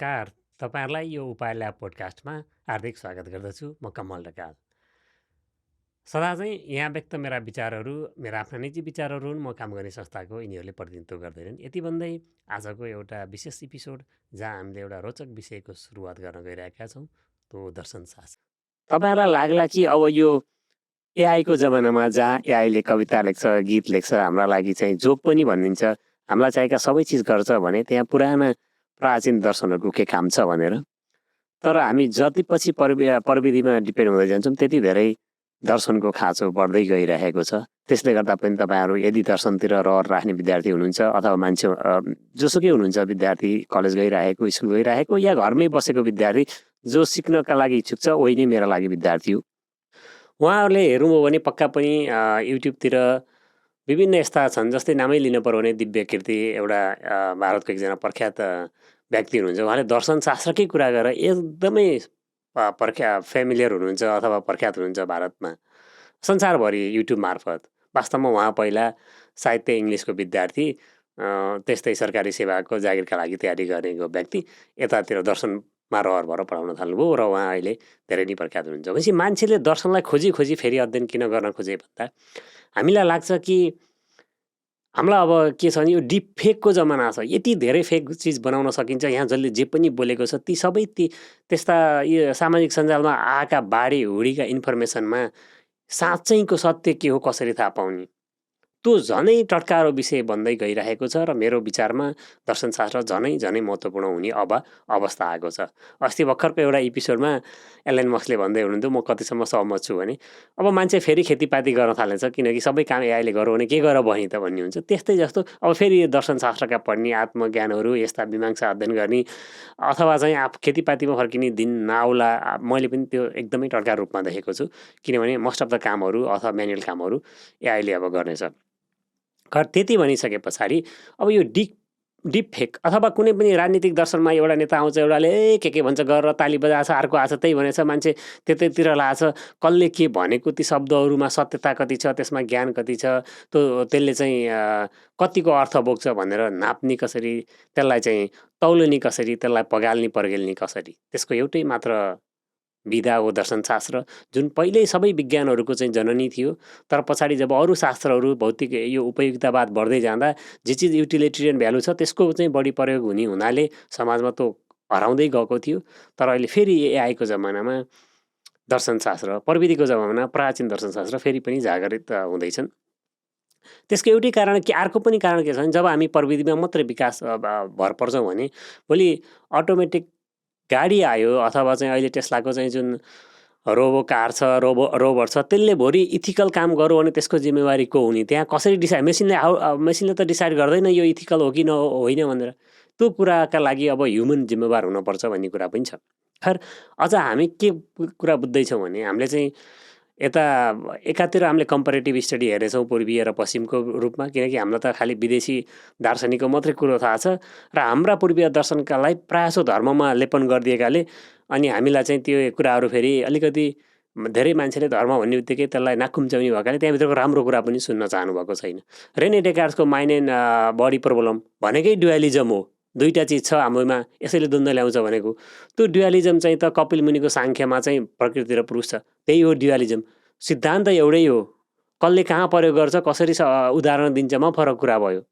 नमस्कार। तपाईँहरूलाई यो उपाय ल्याब पोडकास्टमा हार्दिक स्वागत गर्दछु। म कमल ढकाल। सदा चाहिँ यहाँ व्यक्त मेरा विचारहरू मेरा आफ्ना निजी विचारहरू हुन्। म काम गर्ने संस्थाको यिनीहरूले प्रतिनिधित्व गर्दैनन्। यति भन्दै आजको एउटा विशेष एपिसोड जहाँ हामीले एउटा रोचक विषयको सुरुवात गर्न गइरहेका छौँ, त्यो दर्शनशास्त्र। तपाईँहरूलाई लाग्ला कि अब यो एआईको जमानामा जहाँ एआईले कविता लेख्छ, गीत लेख्छ, हाम्रा लागि चाहिँ जोक पनि भनिदिन्छ, हामीलाई चाहिएका सबै चिज गर्छ भने त्यहाँ पुराना प्राचीन दर्शनहरूको के काम छ भनेर। तर हामी जति पछि प्रविधिमा डिपेन्ड हुँदै जान्छौँ त्यति धेरै दर्शनको खाँचो बढ्दै गइरहेको छ। त्यसले गर्दा पनि तपाईँहरू यदि दर्शनतिर रहर राख्ने विद्यार्थी हुनुहुन्छ अथवा मान्छे जोसुकै हुनुहुन्छ, विद्यार्थी कलेज गइरहेको, स्कुल गइरहेको या घरमै बसेको विद्यार्थी जो सिक्नका लागि इच्छुक छ, वही नै मेरा लागि विद्यार्थी हो। उहाँहरूले हेर्नुभयो भने पक्का पनि युट्युबतिर विभिन्न यस्ता छन्, जस्तै नामै लिन पर्यो भने दिव्य कीर्ति एउटा भारतको एकजना प्रख्यात व्यक्ति हुनुहुन्छ। उहाँले दर्शनशास्त्रकै कुरा गरेर एकदमै फेमिलियर हुनुहुन्छ अथवा प्रख्यात हुनुहुन्छ भारतमा, संसारभरि युट्युब मार्फत। वास्तवमा उहाँ पहिला साहित्य इङ्ग्लिसको विद्यार्थी, त्यस्तै सरकारी सेवाको जागिरका लागि तयारी गरेको व्यक्ति, यतातिर दर्शनमा रहर भएर पढाउन थाल्नुभयो र उहाँ अहिले धेरै नै प्रख्यात हुनुहुन्छ। भनेपछि मान्छेले दर्शनलाई खोजी खोजी फेरि अध्ययन किन गर्न खोजे भन्दा हामीलाई लाग्छ कि हामीलाई अब के छ भने यो डिप फेकको जमाना छ। यति धेरै फेक चिज बनाउन सकिन्छ। यहाँ जसले जे पनि बोलेको छ ती सबै त्यस्ता यो सामाजिक सञ्जालमा आएका बाढी हुडीका इन्फर्मेसनमा साँच्चैको सत्य के हो कसरी थाहा पाउने, त्यो झनै टटकारो विषय बन्दै गइरहेको छ र मेरो विचारमा दर्शनशास्त्र झनै झनै महत्त्वपूर्ण हुने अवस्था आएको छ। अस्ति भर्खरको एउटा एपिसोडमा एलन मस्कले भन्दै हुनुहुन्थ्यो, म कतिसम्म सहमत छु भने अब मान्छे फेरि खेतीपाती गर्न थालेछ, किनकि सबै काम एआईले गर्यो भने के गरेर बनि त भन्ने हुन्छ। त्यस्तै जस्तो अब फेरि दर्शनशास्त्रका पढ्ने, आत्मज्ञानहरू, यस्ता मीमांसा अध्ययन गर्ने अथवा चाहिँ खेतीपातीमा फर्किने दिन नआउला। मैले पनि त्यो एकदमै टटका रूपमा देखेको छु, किनभने मोस्ट अफ द कामहरू अथवा म्यानुअल कामहरू एआईले अब गर्नेछ। त्यति भनिसके पछाडि अब यो डिप फेक अथवा कुनै पनि राजनीतिक दर्शनमा एउटा नेता आउँछ, एउटाले के भन्छ गरेर ताली बजाएछ, अर्को आछ त्यही भनेछ, मान्छे त्यतैतिर लाछ। कसले के भनेको ती शब्दहरूमा सत्यता कति छ, त्यसमा ज्ञान कति छ, त्यसले चाहिँ कतिको अर्थ बोक्छ भनेर नाप्ने कसरी, त्यसलाई चाहिँ तौलनी कसरी, त्यसलाई पगाल्ने पर्गेल्ने कसरी, त्यसको एउटै मात्र विधा हो दर्शनशास्त्र, जुन पहिल्यै सबै विज्ञानहरूको चाहिँ जननी थियो। तर पछाडि जब अरू शास्त्रहरू भौतिक यो उपयोगितावाद बढ्दै जाँदा जे चिज युटिलिटेरियन भ्यालु छ त्यसको चाहिँ बढी प्रयोग हुने हुनाले समाजमा त्यो हराउँदै गएको थियो। तर अहिले फेरि एआईको जमानामा दर्शनशास्त्र, प्रविधिको जमानामा प्राचीन दर्शनशास्त्र फेरि पनि जागृत हुँदैछन्। त्यसको एउटै कारण कि अर्को पनि कारण के छ भने जब हामी प्रविधिमा मात्रै विकास भर पर्छौँ भने भोलि अटोमेटिक गाडी आयो अथवा चाहिँ अहिले टेस्लाको चाहिँ जुन रोबो कार छ, रोबोट छ, त्यसले भोलि इथिकल काम गर्यो भने त्यसको जिम्मेवारी को हुने? त्यहाँ कसरी डिसाइड, मेसिनले त डिसाइड गर्दैन यो इथिकल हो कि होइन भनेर। त्यो कुराका लागि अब ह्युमन जिम्मेवार हुनुपर्छ भन्ने कुरा पनि छ। खैर, अझ हामी के कुरा बुझ्दैछौँ भने हामीले चाहिँ यता एकातिर हामीले कम्पेरेटिभ स्टडी हेरेछौँ पूर्वीय र पश्चिमको रूपमा, किनकि हामीलाई त खालि विदेशी दार्शनिकको मात्रै कुरो थाहा छ र हाम्रा पूर्वीय दर्शनकालाई प्रायःसो धर्ममा लेपन गरिदिएकाले अनि हामीलाई चाहिँ त्यो कुराहरू फेरि अलिकति धेरै मान्छेले धर्म भन्ने बित्तिकै त्यसलाई नाकुम्च्याउने भएकाले त्यहाँभित्रको राम्रो कुरा पनि सुन्न चाहनुभएको छैन। रेने डेकार्ड्सको माइन्ड एन्ड बडी प्रब्लम भनेकै डुअलिजम हो। दुईटा चिज छ हामीमा, यसैले द्वन्द्व ल्याउँछ भनेको। त्यो डुअलिजम चाहिँ त कपिल मुनिको साङ्ख्यमा चाहिँ प्रकृति र पुरुष छ, त्यही हो डुअलिजम। सिद्धान्त एउटै हो, कसले कहाँ प्रयोग गर्छ, कसरी उदाहरण दिन्छमा फरक कुरा भयो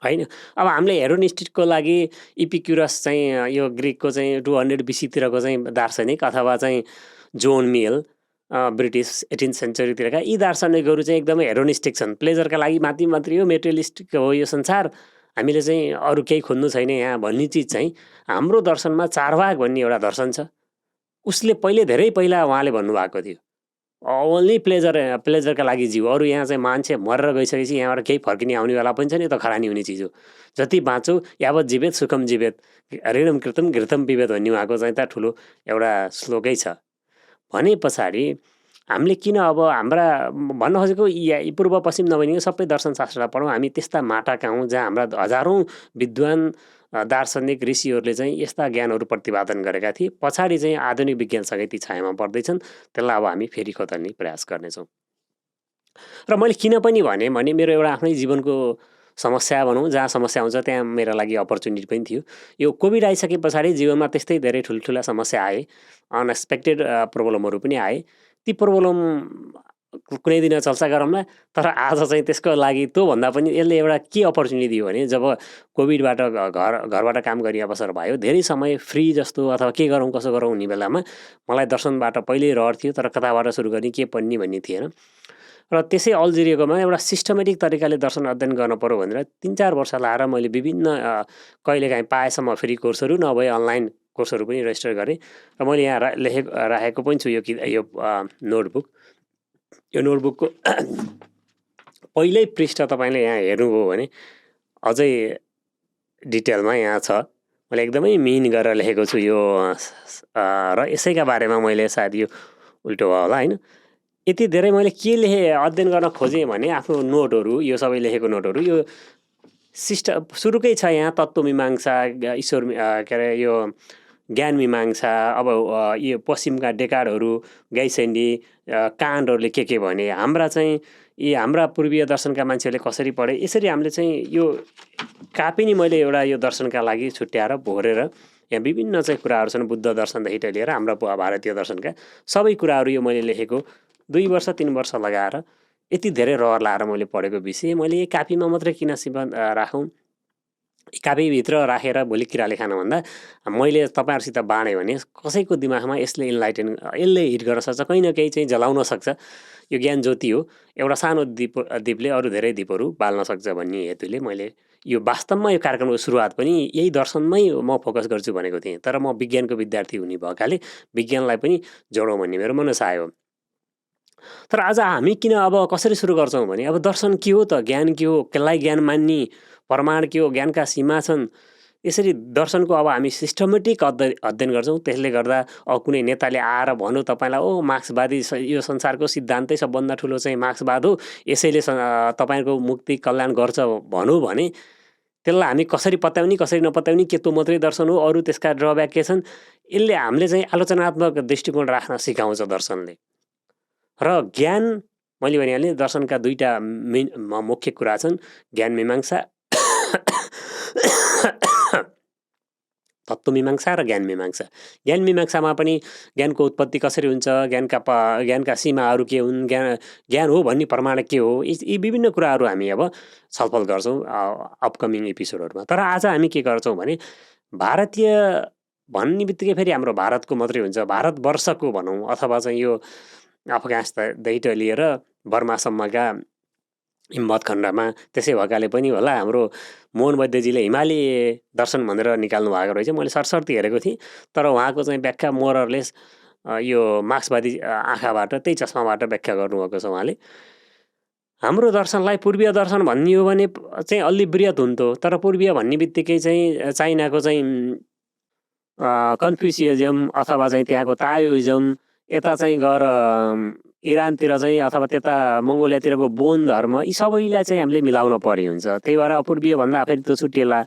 होइन। अब हामीले हेरोनिस्टिकको लागि इपिक्युरस चाहिँ यो ग्रिकको चाहिँ 200 BC-तिरको चाहिँ दार्शनिक अथवा चाहिँ जोन मिल ब्रिटिस 18th सेन्चुरीतिरका यी दार्शनिकहरू चाहिँ एकदमै हेरोनिस्टिक छन्। प्लेजरका लागि मात्रै हो, मेटेरियलिस्टिक हो यो संसार, हामीले चाहिँ अरू केही खोज्नु छैन यहाँ भन्ने चिज चाहिँ हाम्रो दर्शनमा चारवाक भन्ने एउटा दर्शन छ। उसले धेरै पहिला उहाँले भन्नुभएको थियो ओन्ली प्लेजरका लागि जिउ, अरू यहाँ चाहिँ मान्छे मरेर गइसकेपछि यहाँबाट केही फर्किने आउनेवाला पनि छैन, यो त खरानी हुने चिज हो। जति बाँचौ यावत जीवेत सुखम जीवेत ऋणम कृतम घृतम पिबेत भन्ने उहाँको चाहिँ त ठुलो एउटा श्लोकै छ। भने पछाडि हामीले किन अब हाम्रा भन्न खोजेको पूर्व पश्चिम नभनिकन सबै दर्शनशास्त्रलाई पढौँ। हामी त्यस्ता माटाका हौँ जहाँ हाम्रा हजारौँ विद्वान दार्शनिक ऋषिहरूले चाहिँ यस्ता ज्ञानहरू प्रतिपादन गरेका थिए, पछाडि चाहिँ आधुनिक विज्ञानसँगै ती छायामा पर्दैछन्। त्यसलाई अब हामी फेरि खोतल्ने प्रयास गर्नेछौँ। र मैले किन पनि भने मेरो एउटा आफ्नै जीवनको समस्या भनौँ, जहाँ समस्या आउँछ त्यहाँ मेरो लागि अपर्च्युनिटी पनि थियो। यो कोभिड आइसके पछाडि जीवनमा त्यस्तै धेरै ठुल्ठुला समस्या आए, अनएक्सपेक्टेड प्रब्लमहरू पनि आए। ती प्रब्लम कुनै दिन चल्छ गरौँला, तर आज चाहिँ त्यसको लागि त्योभन्दा पनि यसले एउटा के अपर्च्युनिटी दियो भने जब कोभिडबाट घरबाट काम गर्ने अवसर भयो, धेरै समय फ्री जस्तो अथवा के गरौँ कसो गरौँ हुने बेलामा मलाई दर्शनबाट पहिल्यै रहर थियो, तर कताबाट सुरु गर्ने के पढ्ने भन्ने थिएन। र त्यसै अल्झिएकोमा एउटा सिस्टमेटिक तरिकाले दर्शन अध्ययन गर्न पर्यो भनेर 3-4 वर्ष लाएर मैले विभिन्न कहिलेकाहीँ पाएसम्म फ्री कोर्सहरू नभए अनलाइन कोर्सहरू पनि रेजिस्टर गरेँ। र मैले यहाँ राखेको पनि छु यो नोटबुक। यो नोटबुकको पहिल्यै पृष्ठ तपाईँले यहाँ हेर्नुभयो भने अझै डिटेलमा यहाँ छ। मैले एकदमै मिहिन गरेर लेखेको छु यो, र यसैका बारेमा मैले सायद यो उल्टो भयो होला होइन। यति धेरै मैले के अध्ययन गर्न खोजेँ भने आफ्नो नोटहरू, यो सबै लेखेको नोटहरू, यो सुरुकै छ यहाँ तत्त्वमीमांसा, ईश्वर के अरे यो ज्ञान मीमांसा, अब यो पश्चिमका डेकार्डहरू, गाइसेन्डी, कान्टहरूले के भने, हाम्रा पूर्वीय दर्शनका मान्छेहरूले कसरी पढे, यसरी हामीले चाहिँ यो कापी नि मैले एउटा यो दर्शनका लागि छुट्याएर भोरेर यहाँ विभिन्न चाहिँ कुराहरू छन्, बुद्ध दर्शनदेखि लिएर हाम्रा भारतीय दर्शनका सबै कुराहरू यो मैले लेखेको 2 वर्ष 3 वर्ष लगाएर यति धेरै रहर लाएर मैले पढेको विषय मैले यही कापीमा मात्रै किन राखौँ, कापीभित्र राखेर भोलि किराले खानुभन्दा मैले तपाईँहरूसित बाँडेँ भने कसैको दिमागमा यसले हिट गर्न सक्छ, कहीँ न कहीँ चाहिँ जलाउन सक्छ। यो ज्ञान ज्योति हो, एउटा सानो दीपले अरू धेरै दीपहरू बाल्न सक्छ भन्ने हेतुले मैले यो वास्तवमा यो कार्यक्रमको सुरुवात पनि यही दर्शनमै म फोकस गर्छु भनेको थिएँ। तर म विज्ञानको विद्यार्थी हुने भएकाले विज्ञानलाई पनि जोडौँ भन्ने मेरो मनसाय हो। तर आज हामी किन अब कसरी सुरु गर्छौँ भने अब दर्शन के हो त, ज्ञान के हो, कसलाई ज्ञान मान्ने, प्रमाण के हो, ज्ञानका सीमा छन्, यसरी दर्शनको अब हामी सिस्टमेटिक अध्ययन गर्छौँ। त्यसले गर्दा अब कुनै नेताले आएर भन्यो तपाईँलाई, ओ मार्क्सवादी यो संसारको सिद्धान्तै सबभन्दा ठुलो चाहिँ मार्क्सवाद हो, यसैले तपाईँको मुक्ति कल्याण गर्छ भनौँ भने त्यसलाई हामी कसरी पत्याउने कसरी नपत्याउने, के त्यो मात्रै दर्शन हो, अरू त्यसका ड्रब्याक के छन्, यसले हामीले चाहिँ आलोचनात्मक दृष्टिकोण राख्न सिकाउँछ दर्शनले। र ज्ञान मैले भनिहालेँ दर्शनका दुईटा मुख्य कुरा छन्, ज्ञान मीमांसा तत्त्वमीमांसा र ज्ञान मीमांसा। ज्ञान मीमांसामा पनि ज्ञानको उत्पत्ति कसरी हुन्छ, ज्ञानका सीमाहरू के हुन्, ज्ञान हो भन्ने प्रमाण के हो, यी विभिन्न कुराहरू हामी अब छलफल गर्छौँ अपकमिङ एपिसोडहरूमा। तर आज हामी के गर्छौँ भने भारतीय भन्ने बित्तिकै फेरि हाम्रो भारतको मात्रै हुन्छ, भारतवर्षको भनौँ, अथवा चाहिँ यो अफगानिस्तानदेखि लिएर बर्मासम्मका हिम्मत खण्डमा त्यसै भएकाले पनि होला हाम्रो मोहन वैद्यजीले हिमाली दर्शन भनेर निकाल्नु भएको रहेछ। मैले सरसर्ती हेरेको थिएँ, तर उहाँको चाहिँ व्याख्या मोररलेस यो मार्क्सवादी आँखाबाट, त्यही चस्माबाट व्याख्या गर्नुभएको छ उहाँले। हाम्रो दर्शनलाई पूर्वीय दर्शन भन्ने हो भने चाहिँ अलि वृहत हुन्थ्यो, तर पूर्वीय भन्ने बित्तिकै चाहिँ चाइनाको चाहिँ कन्फ्युसियजम अथवा चाहिँ त्यहाँको ताओइजम, यता चाहिँ गएर इरानतिर चाहिँ अथवा त्यता मङ्गोलियातिरको बौद्ध धर्म, यी सबैलाई चाहिँ हामीले मिलाउन पर्ने हुन्छ। त्यही भएर पूर्वीय भन्दा फेरि त्यो छुट्टिएला।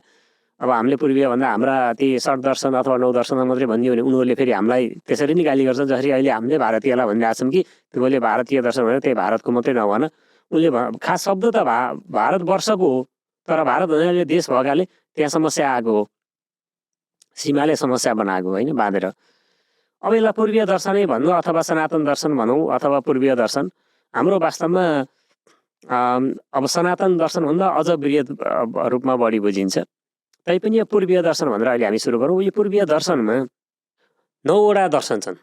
अब हामीले पूर्वीय भन्दा हाम्रा ती षट दर्शन अथवा 9 दर्शन मात्रै भनिदियो भने उनीहरूले फेरि हामीलाई त्यसरी नै गाली गर्छन्, जसरी अहिले हामीले भारतीयलाई भनिरहेको छौँ कि तिमीले भारतीय दर्शन भनेर त्यही भारतको मात्रै नभन। उसले खास शब्द त भारतवर्षको हो, तर भारत भन्नाले देश भएकाले त्यहाँ समस्या आएको हो, सीमाले समस्या बनाएको होइन बाँधेर। अब यसलाई पूर्वीय दर्शनै भन्नु अथवा सनातन दर्शन भनौँ अथवा पूर्वीय दर्शन, हाम्रो वास्तवमा अब सनातन दर्शनभन्दा अझ वृहत रूपमा बढी बुझिन्छ। तैपनि यो पूर्वीय दर्शन भनेर अहिले हामी सुरु गरौँ। यो पूर्वीय दर्शनमा 9वटा दर्शन छन्।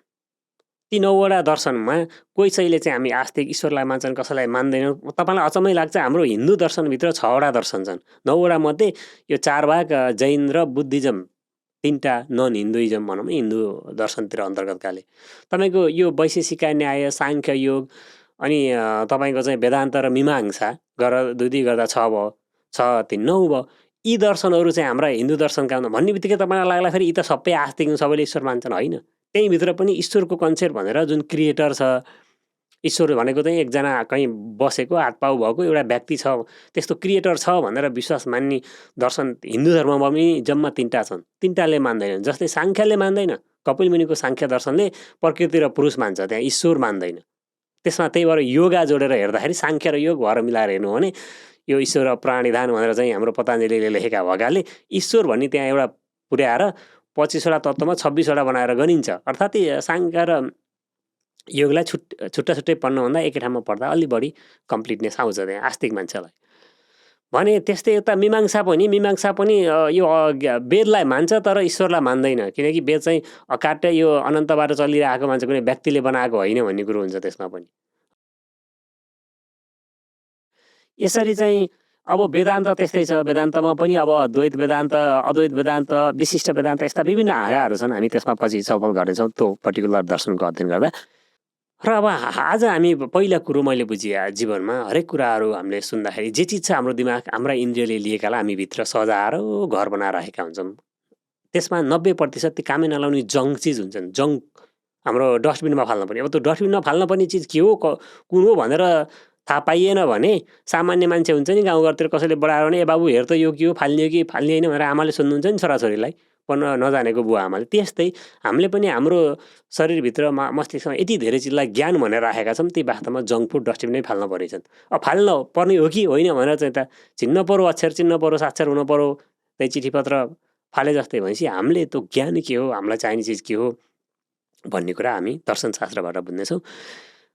ती 9वटा दर्शनमा कोही चाहिँले चाहिँ हामी आस्तिक ईश्वरलाई मान्छन्, कसैलाई मान्दैनौँ। तपाईँलाई अचम्मै लाग्छ, हाम्रो हिन्दू दर्शनभित्र 6वटा दर्शन छन्। 9वटा मध्ये यो 4 भाग जैन र बुद्धिज्म, 3टा नन हिन्दुइजम भनौँ, हिन्दू दर्शनतिर अन्तर्गतकाले। तपाईँको यो वैशेषिक न्याय, साङ्ख्य योग, अनि तपाईँको चाहिँ वेदान्त र मीमांसा गरेर 2 गर्दा 6 भयो, 6 3 9 भयो। यी दर्शनहरू चाहिँ हाम्रा हिन्दू दर्शनका भन्ने बित्तिकै तपाईँलाई लाग्ला फेरि यी त सबै आस्तिक सबैले ईश्वर मान्छन्, होइन। त्यहीँभित्र पनि ईश्वरको कन्सेप्ट भनेर जुन क्रिएटर छ, ईश्वर भनेको चाहिँ एकजना कहीँ बसेको हातपाउ भएको एउटा व्यक्ति छ, त्यस्तो क्रिएटर छ भनेर विश्वास मान्ने दर्शन हिन्दू धर्ममा पनि जम्मा 3टा छन्। 3टाले मान्दैनन्। जस्तै साङ्ख्यले मान्दैन, कपिल मुनिको साङ्ख्य दर्शनले प्रकृति र पुरुष मान्छ, त्यहाँ ईश्वर मान्दैन। त्यसमा त्यही भएर योगा जोडेर हेर्दाखेरि साङ्ख्य र योग भएर मिलाएर हेर्नु भने यो ईश्वर प्राणिधान भनेर चाहिँ हाम्रो पतञ्जलिले लेखेका भएकाले ईश्वर भन्ने त्यहाँ एउटा पुर्याएर 25वटा तत्त्वमा 26वटा बनाएर गनिन्छ। अर्थात् साङ्ख्य र योगलाई छुट्टा छुट्टै पढ्नुभन्दा एकै ठाउँमा पढ्दा अलि बढी कम्प्लिटनेस आउँछ त्यहाँ आस्तिक मान्छेलाई। भने त्यस्तै यता मीमांसा पनि यो वेदलाई मान्छ तर ईश्वरलाई मान्दैन, किनकि वेद चाहिँ अकाट्य यो अनन्तबाट चलिरहेको मान्छ, कुनै व्यक्तिले बनाएको होइन भन्ने कुरो हुन्छ त्यसमा पनि। यसरी चाहिँ अब वेदान्त त्यस्तै छ। वेदान्तमा पनि अब द्वैत वेदान्त, अद्वैत वेदान्त, विशिष्ट वेदान्त यस्ता विभिन्न आयाहरू छन्। हामी त्यसमा पछि छलफल गर्नेछौँ त्यो पर्टिकुलर दर्शनको अध्ययन गर्दा। र अब आज हामी पहिला कुरो मैले बुझेँ जीवनमा हरेक कुराहरू हामीले सुन्दाखेरि जे चिज छ हाम्रो दिमाग हाम्रा इन्द्रियले लिएकालाई हामी भित्र सजाएर घर बनाएर राखेका हुन्छौँ। त्यसमा 90% ती कामै नलाउने जङ्क चिज हुन्छन्। जङ्क हाम्रो डस्टबिनमा फाल्न पर्ने। अब त्यो डस्टबिनमा फाल्न पर्ने चिज के हो कुन हो भनेर थाहा पाइएन भने सामान्य मान्छे हुन्छ नि गाउँघरतिर कसैले बढाएर भने ए बाबु हेर त यो के हो, फाल्ने हो कि फाल्ने होइन भनेर आमाले सोध्नुहुन्छ नि छोराछोरीलाई, नजानेको बुवा आमाले। त्यस्तै हामीले पनि हाम्रो शरीरभित्र मस्तिष्कमा यति धेरै चिजलाई ज्ञान भनेर राखेका छौँ, ती वास्तवमा जङ्क फुड डस्टबिनै फाल्न पर्नेछन्। अब फाल्न पर्ने हो कि होइन भनेर चाहिँ त चिन्न पऱ्यो, अक्षर चिन्न पऱ्यो, साक्षर हुनु पऱ्यो, त्यही चिठीपत्र फाले जस्तै भनेपछि हामीले त्यो ज्ञान के हो, हामीलाई चाहिने चिज के हो भन्ने कुरा हामी दर्शनशास्त्रबाट बुझ्नेछौँ।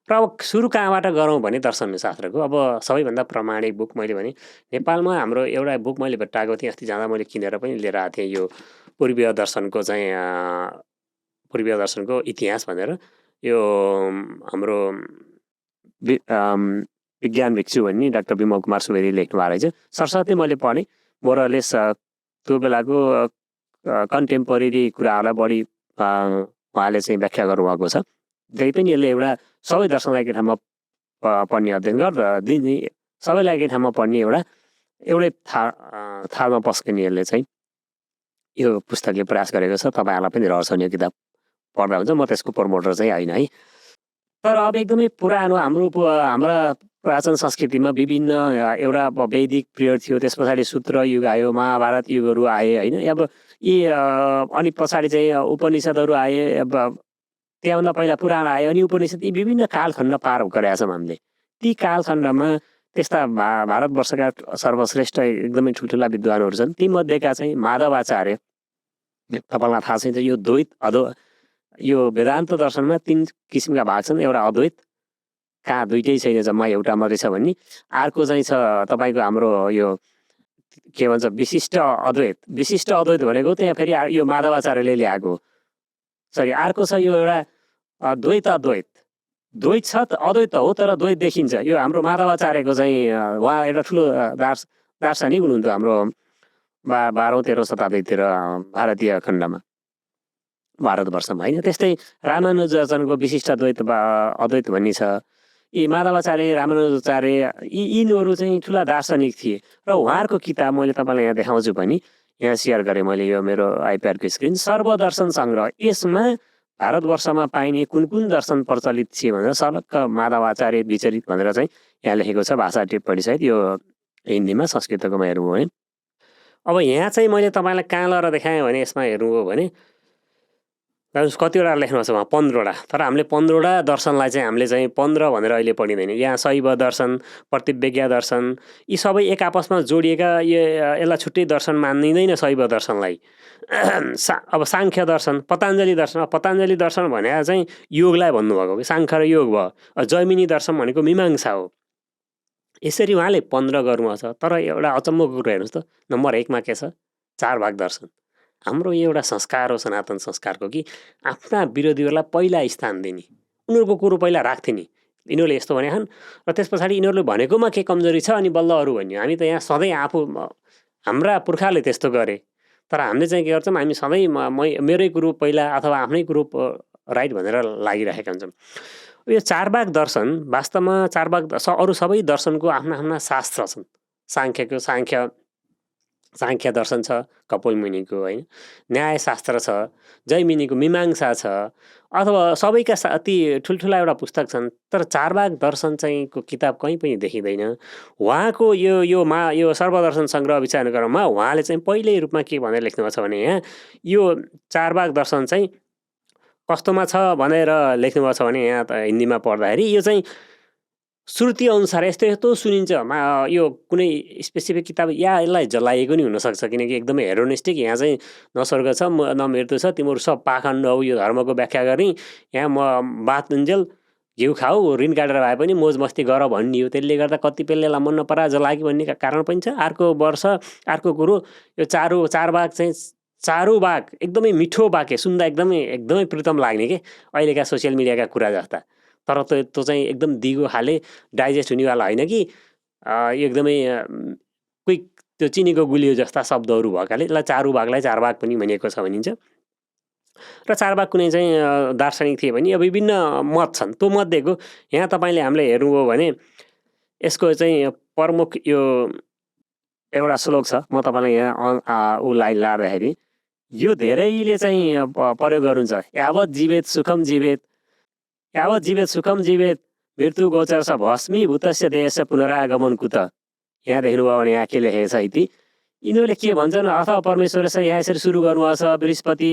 र अब सुरु कहाँबाट गरौँ भने दर्शनशास्त्रको अब सबैभन्दा प्रमाणिक बुक मैले भने नेपालमा हाम्रो एउटा बुक मैले भेट्टाएको थिएँ अस्ति जाँदा, मैले किनेर पनि लिएर आएको थिएँ। यो पूर्वीय दर्शनको चाहिँ पूर्वीय दर्शनको इतिहास भनेर यो हाम्रो विज्ञान भिक्षु भन्ने डाक्टर विमल कुमार सुवेदी लेख्नु भएको रहेछ। सरस्वती मैले पढेँ, मोरलेस त्यो बेलाको कन्टेम्पोरेरी कुराहरूलाई बढी उहाँले चाहिँ व्याख्या गर्नुभएको छ। त्यही पनि यसले एउटा सबै दर्शनलाई एकै ठाउँमा पढ्ने अध्ययन गर्दा दिने, सबैलाई एकै ठाउँमा पढ्ने एउटै थालमा पस्किने यसले चाहिँ यो पुस्तकले प्रयास गरेको छ। तपाईँहरूलाई पनि रहर छ यो किताब पढ्दा हुन्छ। म त्यसको प्रमोटर चाहिँ होइन है। तर अब एकदमै पुरानो हाम्रा प्राचीन संस्कृतिमा विभिन्न एउटा वैदिक पिरियड थियो, त्यस पछाडि सूत्र युग आयो, महाभारत युगहरू आए होइन। अब यी अनि पछाडि चाहिँ उपनिषदहरू आए, अब त्यहाँभन्दा पहिला पुराण आयो, अनि उपनिषद, यी विभिन्न कालखण्ड पार गरेका छौँ हामीले। ती कालखण्डमा त्यस्ता भारतवर्षका सर्वश्रेष्ठ एकदमै ठुल्ठुला विद्वानहरू छन्। तीमध्येका चाहिँ माधवाचार्य, तपाईँलाई थाहा छ यो द्वैत यो वेदान्त दर्शनमा 3 किसिमका भाग छन्। एउटा अद्वैत, कहाँ दुइटै छैन जम्मा एउटा मात्रै छ भन्ने। अर्को चाहिँ छ तपाईँको हाम्रो यो के भन्छ विशिष्ट अद्वैत। विशिष्ट अद्वैत भनेको त्यहाँ फेरि यो माधवाचार्यले ल्याएको। सरी, अर्को छ यो एउटा द्वैत अद्वैत। द्वैत छ अद्वैत हो तर द्वैत देखिन्छ। यो हाम्रो माधवाचार्यको चाहिँ उहाँ एउटा ठुलो दार्शनिक हुनुहुन्थ्यो हाम्रो 12औं 13औं शताब्दीतिर भारतीय खण्डमा, भारतवर्षमा होइन। त्यस्तै रामानुजाचार्यको विशिष्ट अद्वैत अद्वैत भन्ने छ। यी माधवाचार्य, रामानुजाचार्य यिनीहरू चाहिँ ठुला दार्शनिक थिए। र उहाँहरूको किताब मैले तपाईँलाई यहाँ देखाउँछु पनि, यहाँ सेयर गरेँ मैले यो मेरो आइप्याडको स्क्रिन, सर्वदर्शन सङ्ग्रह। यसमा भारतवर्षमा पाइने कुन कुन दर्शन प्रचलित थिए भनेर सर्लक्क माधवाचार्य विचरित भनेर चाहिँ यहाँ लेखेको छ भाषा टिप्पणी सहित। यो हिन्दीमा, संस्कृतकोमा हेर्नु हो भने। अब यहाँ चाहिँ मैले तपाईँलाई कहाँ लगेर देखाएँ भने यसमा हेर्नु हो भने कतिवटा लेख्नु छ उहाँ 15वटा। तर हामीले 15वटा दर्शनलाई चाहिँ हामीले चाहिँ 15 भनेर अहिले पढिँदैन। यहाँ शैव दर्शन, प्रतिविज्ञा दर्शन, यी सबै एक आपसमा जोडिएका, यसलाई छुट्टै दर्शन मानिँदैन शैव दर्शनलाई। अब साङ्ख्य दर्शन, पतञ्जलि दर्शन, पतञ्जलि दर्शन भनेर चाहिँ योगलाई भन्नुभएको कि साङ्ख्य र योग भयो। जैमिनी दर्शन भनेको मीमांसा हो। यसरी उहाँले 15 गर्नुभएको छ। तर एउटा अचम्मको कुरो हेर्नुहोस् त, नम्बर 1 मा के छ? 4 भाग दर्शन। हाम्रो यो एउटा संस्कार हो सनातन संस्कारको कि आफ्ना विरोधीहरूलाई पहिला स्थान दिने, उनीहरूको कुरो पहिला राख्थे नि। यिनीहरूले यस्तो भने छन् र त्यस पछाडि यिनीहरूले भनेकोमा के कमजोरी छ अनि बल्ल अरू भन्यो। हामी त यहाँ सधैँ आफू, हाम्रा पुर्खाले त्यस्तो गरे। तर हामीले चाहिँ के गर्छौँ, हामी सधैँ मेरै कुरो पहिला अथवा आफ्नै कुरो राइट भनेर लागिरहेका हुन्छौँ। यो 4 भाग दर्शन वास्तवमा 4 भाग अरू सबै दर्शनको आफ्ना आफ्ना शास्त्र छन्। साङ्ख्यको साङ्ख्य दर्शन छ, कपिल मुनिको होइन, न्यायशास्त्र छ, जैमिनीको मीमांसा छ, अथवा सबैका ती ठुल्ठुला एउटा पुस्तक छन्। तर 4 भाग दर्शन चाहिँ को किताब कहीँ पनि देखिँदैन। उहाँको यो सर्वदर्शन सङ्ग्रह विचारणक्रममा उहाँले चाहिँ पहिल्यै रूपमा के भनेर लेख्नुभएको छ भने यहाँ यो 4 भाग दर्शन चाहिँ कस्तोमा छ भनेर लेख्नुभएको छ भने यहाँ हिन्दीमा पढ्दाखेरि यो चाहिँ श्रुति अनुसार यस्तो यस्तो सुनिन्छ यो कुनै स्पेसिफिक किताब यसलाई जलाएको नि हुनसक्छ किनकि एकदमै हेरोनिस्टिक यहाँ चाहिँ न स्वर्ग छ न मृत्यु छ तिमीहरू सब पाखण्ड हौ यो धर्मको व्याख्या गर्ने यहाँ म बातुन्जेल घिउ खाऊ ऋण काटेर भए पनि मोज मस्ती गर भनियो त्यसले गर्दा कतिपयलाई मन नपरा जलाग्यो भन्ने कारण पनि छ। अर्को वर्ष अर्को कुरो यो चारबाग चाहिँ चारुबाग एकदमै मिठो वाक्य सुन्दा एकदमै प्रितम लाग्ने के अहिलेका सोसियल मिडियाका कुरा जस्ता तर त्यो चाहिँ एकदम दिगो खाले डाइजेस्ट हुनेवाला होइन कि एकदमै क्विक त्यो चिनीको गुलियो जस्ता शब्दहरू भएकाले यसलाई चारुबागलाई चारबाग पनि भनिएको छ भनिन्छ। र चारबाग कुनै चाहिँ दार्शनिक थिए भने विभिन्न मत छन् त्यो मध्येको यहाँ तपाईँले हामीले हेर्नुभयो भने यसको चाहिँ प्रमुख यो एउटा श्लोक छ म तपाईँलाई यहाँ ऊ लाइन लाँदाखेरि यो धेरैले चाहिँ प्रयोग गर्नुहुन्छ यावत जीवेत सुखम जीवेत यावत जीवेत सुखम जीवेत मृत्यु गोचर छ भस्मीभूतस्य देहस्य पुनरागमन कुत। यहाँ देख्नुभयो भने यहाँ के लेखेको छ इति यिनीहरूले के भन्छन् अथवा परमेश्वर चाहिँ यहाँ यसरी सुरु गर्नुहोस् बृहस्पति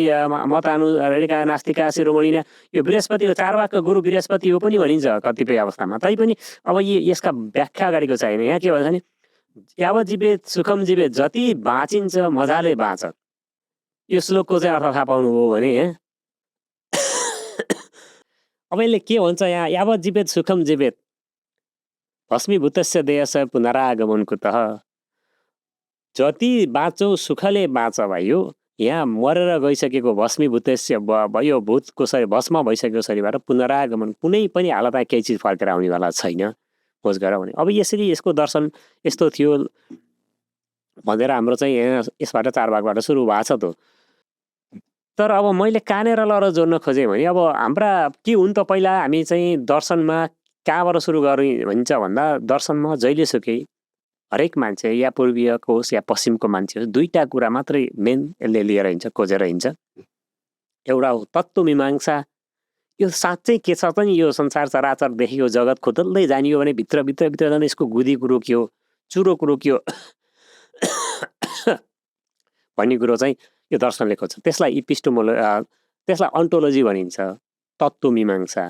मतानुरेका नास्तिका शिरोमणि यो बृहस्पति हो चारबागको गुरु बृहस्पति हो पनि भनिन्छ कतिपय अवस्थामा तैपनि अब यसका व्याख्या गरेको छैन। यहाँ के भन्छ भने यावत जीवेत सुखम जीवेत जति बाँचिन्छ मजाले बाँच यो श्लोकको चाहिँ अर्थ थाहा पाउनुभयो भने अब यसले के भन्छ यहाँ यावत जीवेत सुखम जीवेत भस्मीभूतस्य देहस्य पुनरागमन कुतः जति बाँचौ सुखले बाँच भाइयो यहाँ मरेर गइसकेको भस्मीभूतस्य भयो भूतको शरीर भस्म भइसकेको शरीरबाट पुनरागमन कुनै पनि हालतमा केही चिज फर्केर आउनेवाला छैन खोज गर भने। अब यसरी यसको दर्शन यस्तो थियो भनेर हाम्रो चाहिँ यहाँ यसबाट चारबागबाट सुरु भएको छ त। तर अब मैले कहाँनिर लर जोड्न खोजेँ भने अब हाम्रा के हुन् त पहिला हामी चाहिँ दर्शनमा कहाँबाट सुरु गर्ने भन्छ भन्दा दर्शनमा जहिलेसुकै हरेक मान्छे या पूर्वीयको होस् या पश्चिमको मान्छे होस् दुईवटा कुरा मात्रै मेन यसले लिएर हिँड्छ खोजेर हिँड्छ। एउटा हो तत्त्वमीमांसा यो साँच्चै के छ त नि यो संसार चराचर देखेको जगत खोतल्दै जानियो भने भित्र जाने यसको गुदी कुरो के हो चुरो कुरो के हो भन्ने कुरो चाहिँ यो दर्शनले खोज्छ। त्यसलाई त्यसलाई अन्टोलोजी भनिन्छ तत्त्वमीमांसा।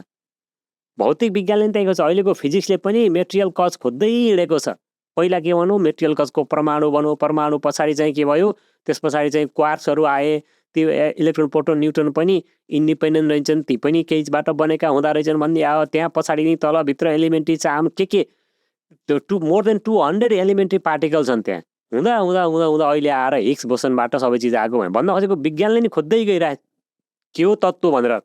भौतिक विज्ञानले त्यही खोज्छ अहिलेको फिजिक्सले पनि मेटेरियल कज खोज्दै हिँडेको छ। पहिला के भनौँ मेटेरियल कजको परमाणु बनौँ परमाणु पछाडि चाहिँ के भयो त्यस पछाडि चाहिँ क्वार्क्सहरू आए त्यो इलेक्ट्रोन प्रोटोन न्युट्रोन पनि इन्डिपेन्डेन्ट रहन्छन् ती पनि केहीबाट बनेका हुँदा रहेछन् भन्ने आयो। त्यहाँ पछाडि नै तलभित्र एलिमेन्ट्री चाम के त्यो मोर देन 200 एलिमेन्ट्री पार्टिकल छन् त्यहाँ हुँदा हुँदा हुँदा हुँदा अहिले आएर हिग्स बोसनबाट सबै चिज आएको भन्न खोजेको विज्ञानले नि खोज्दै गइरहे के हो तत्त्व भनेर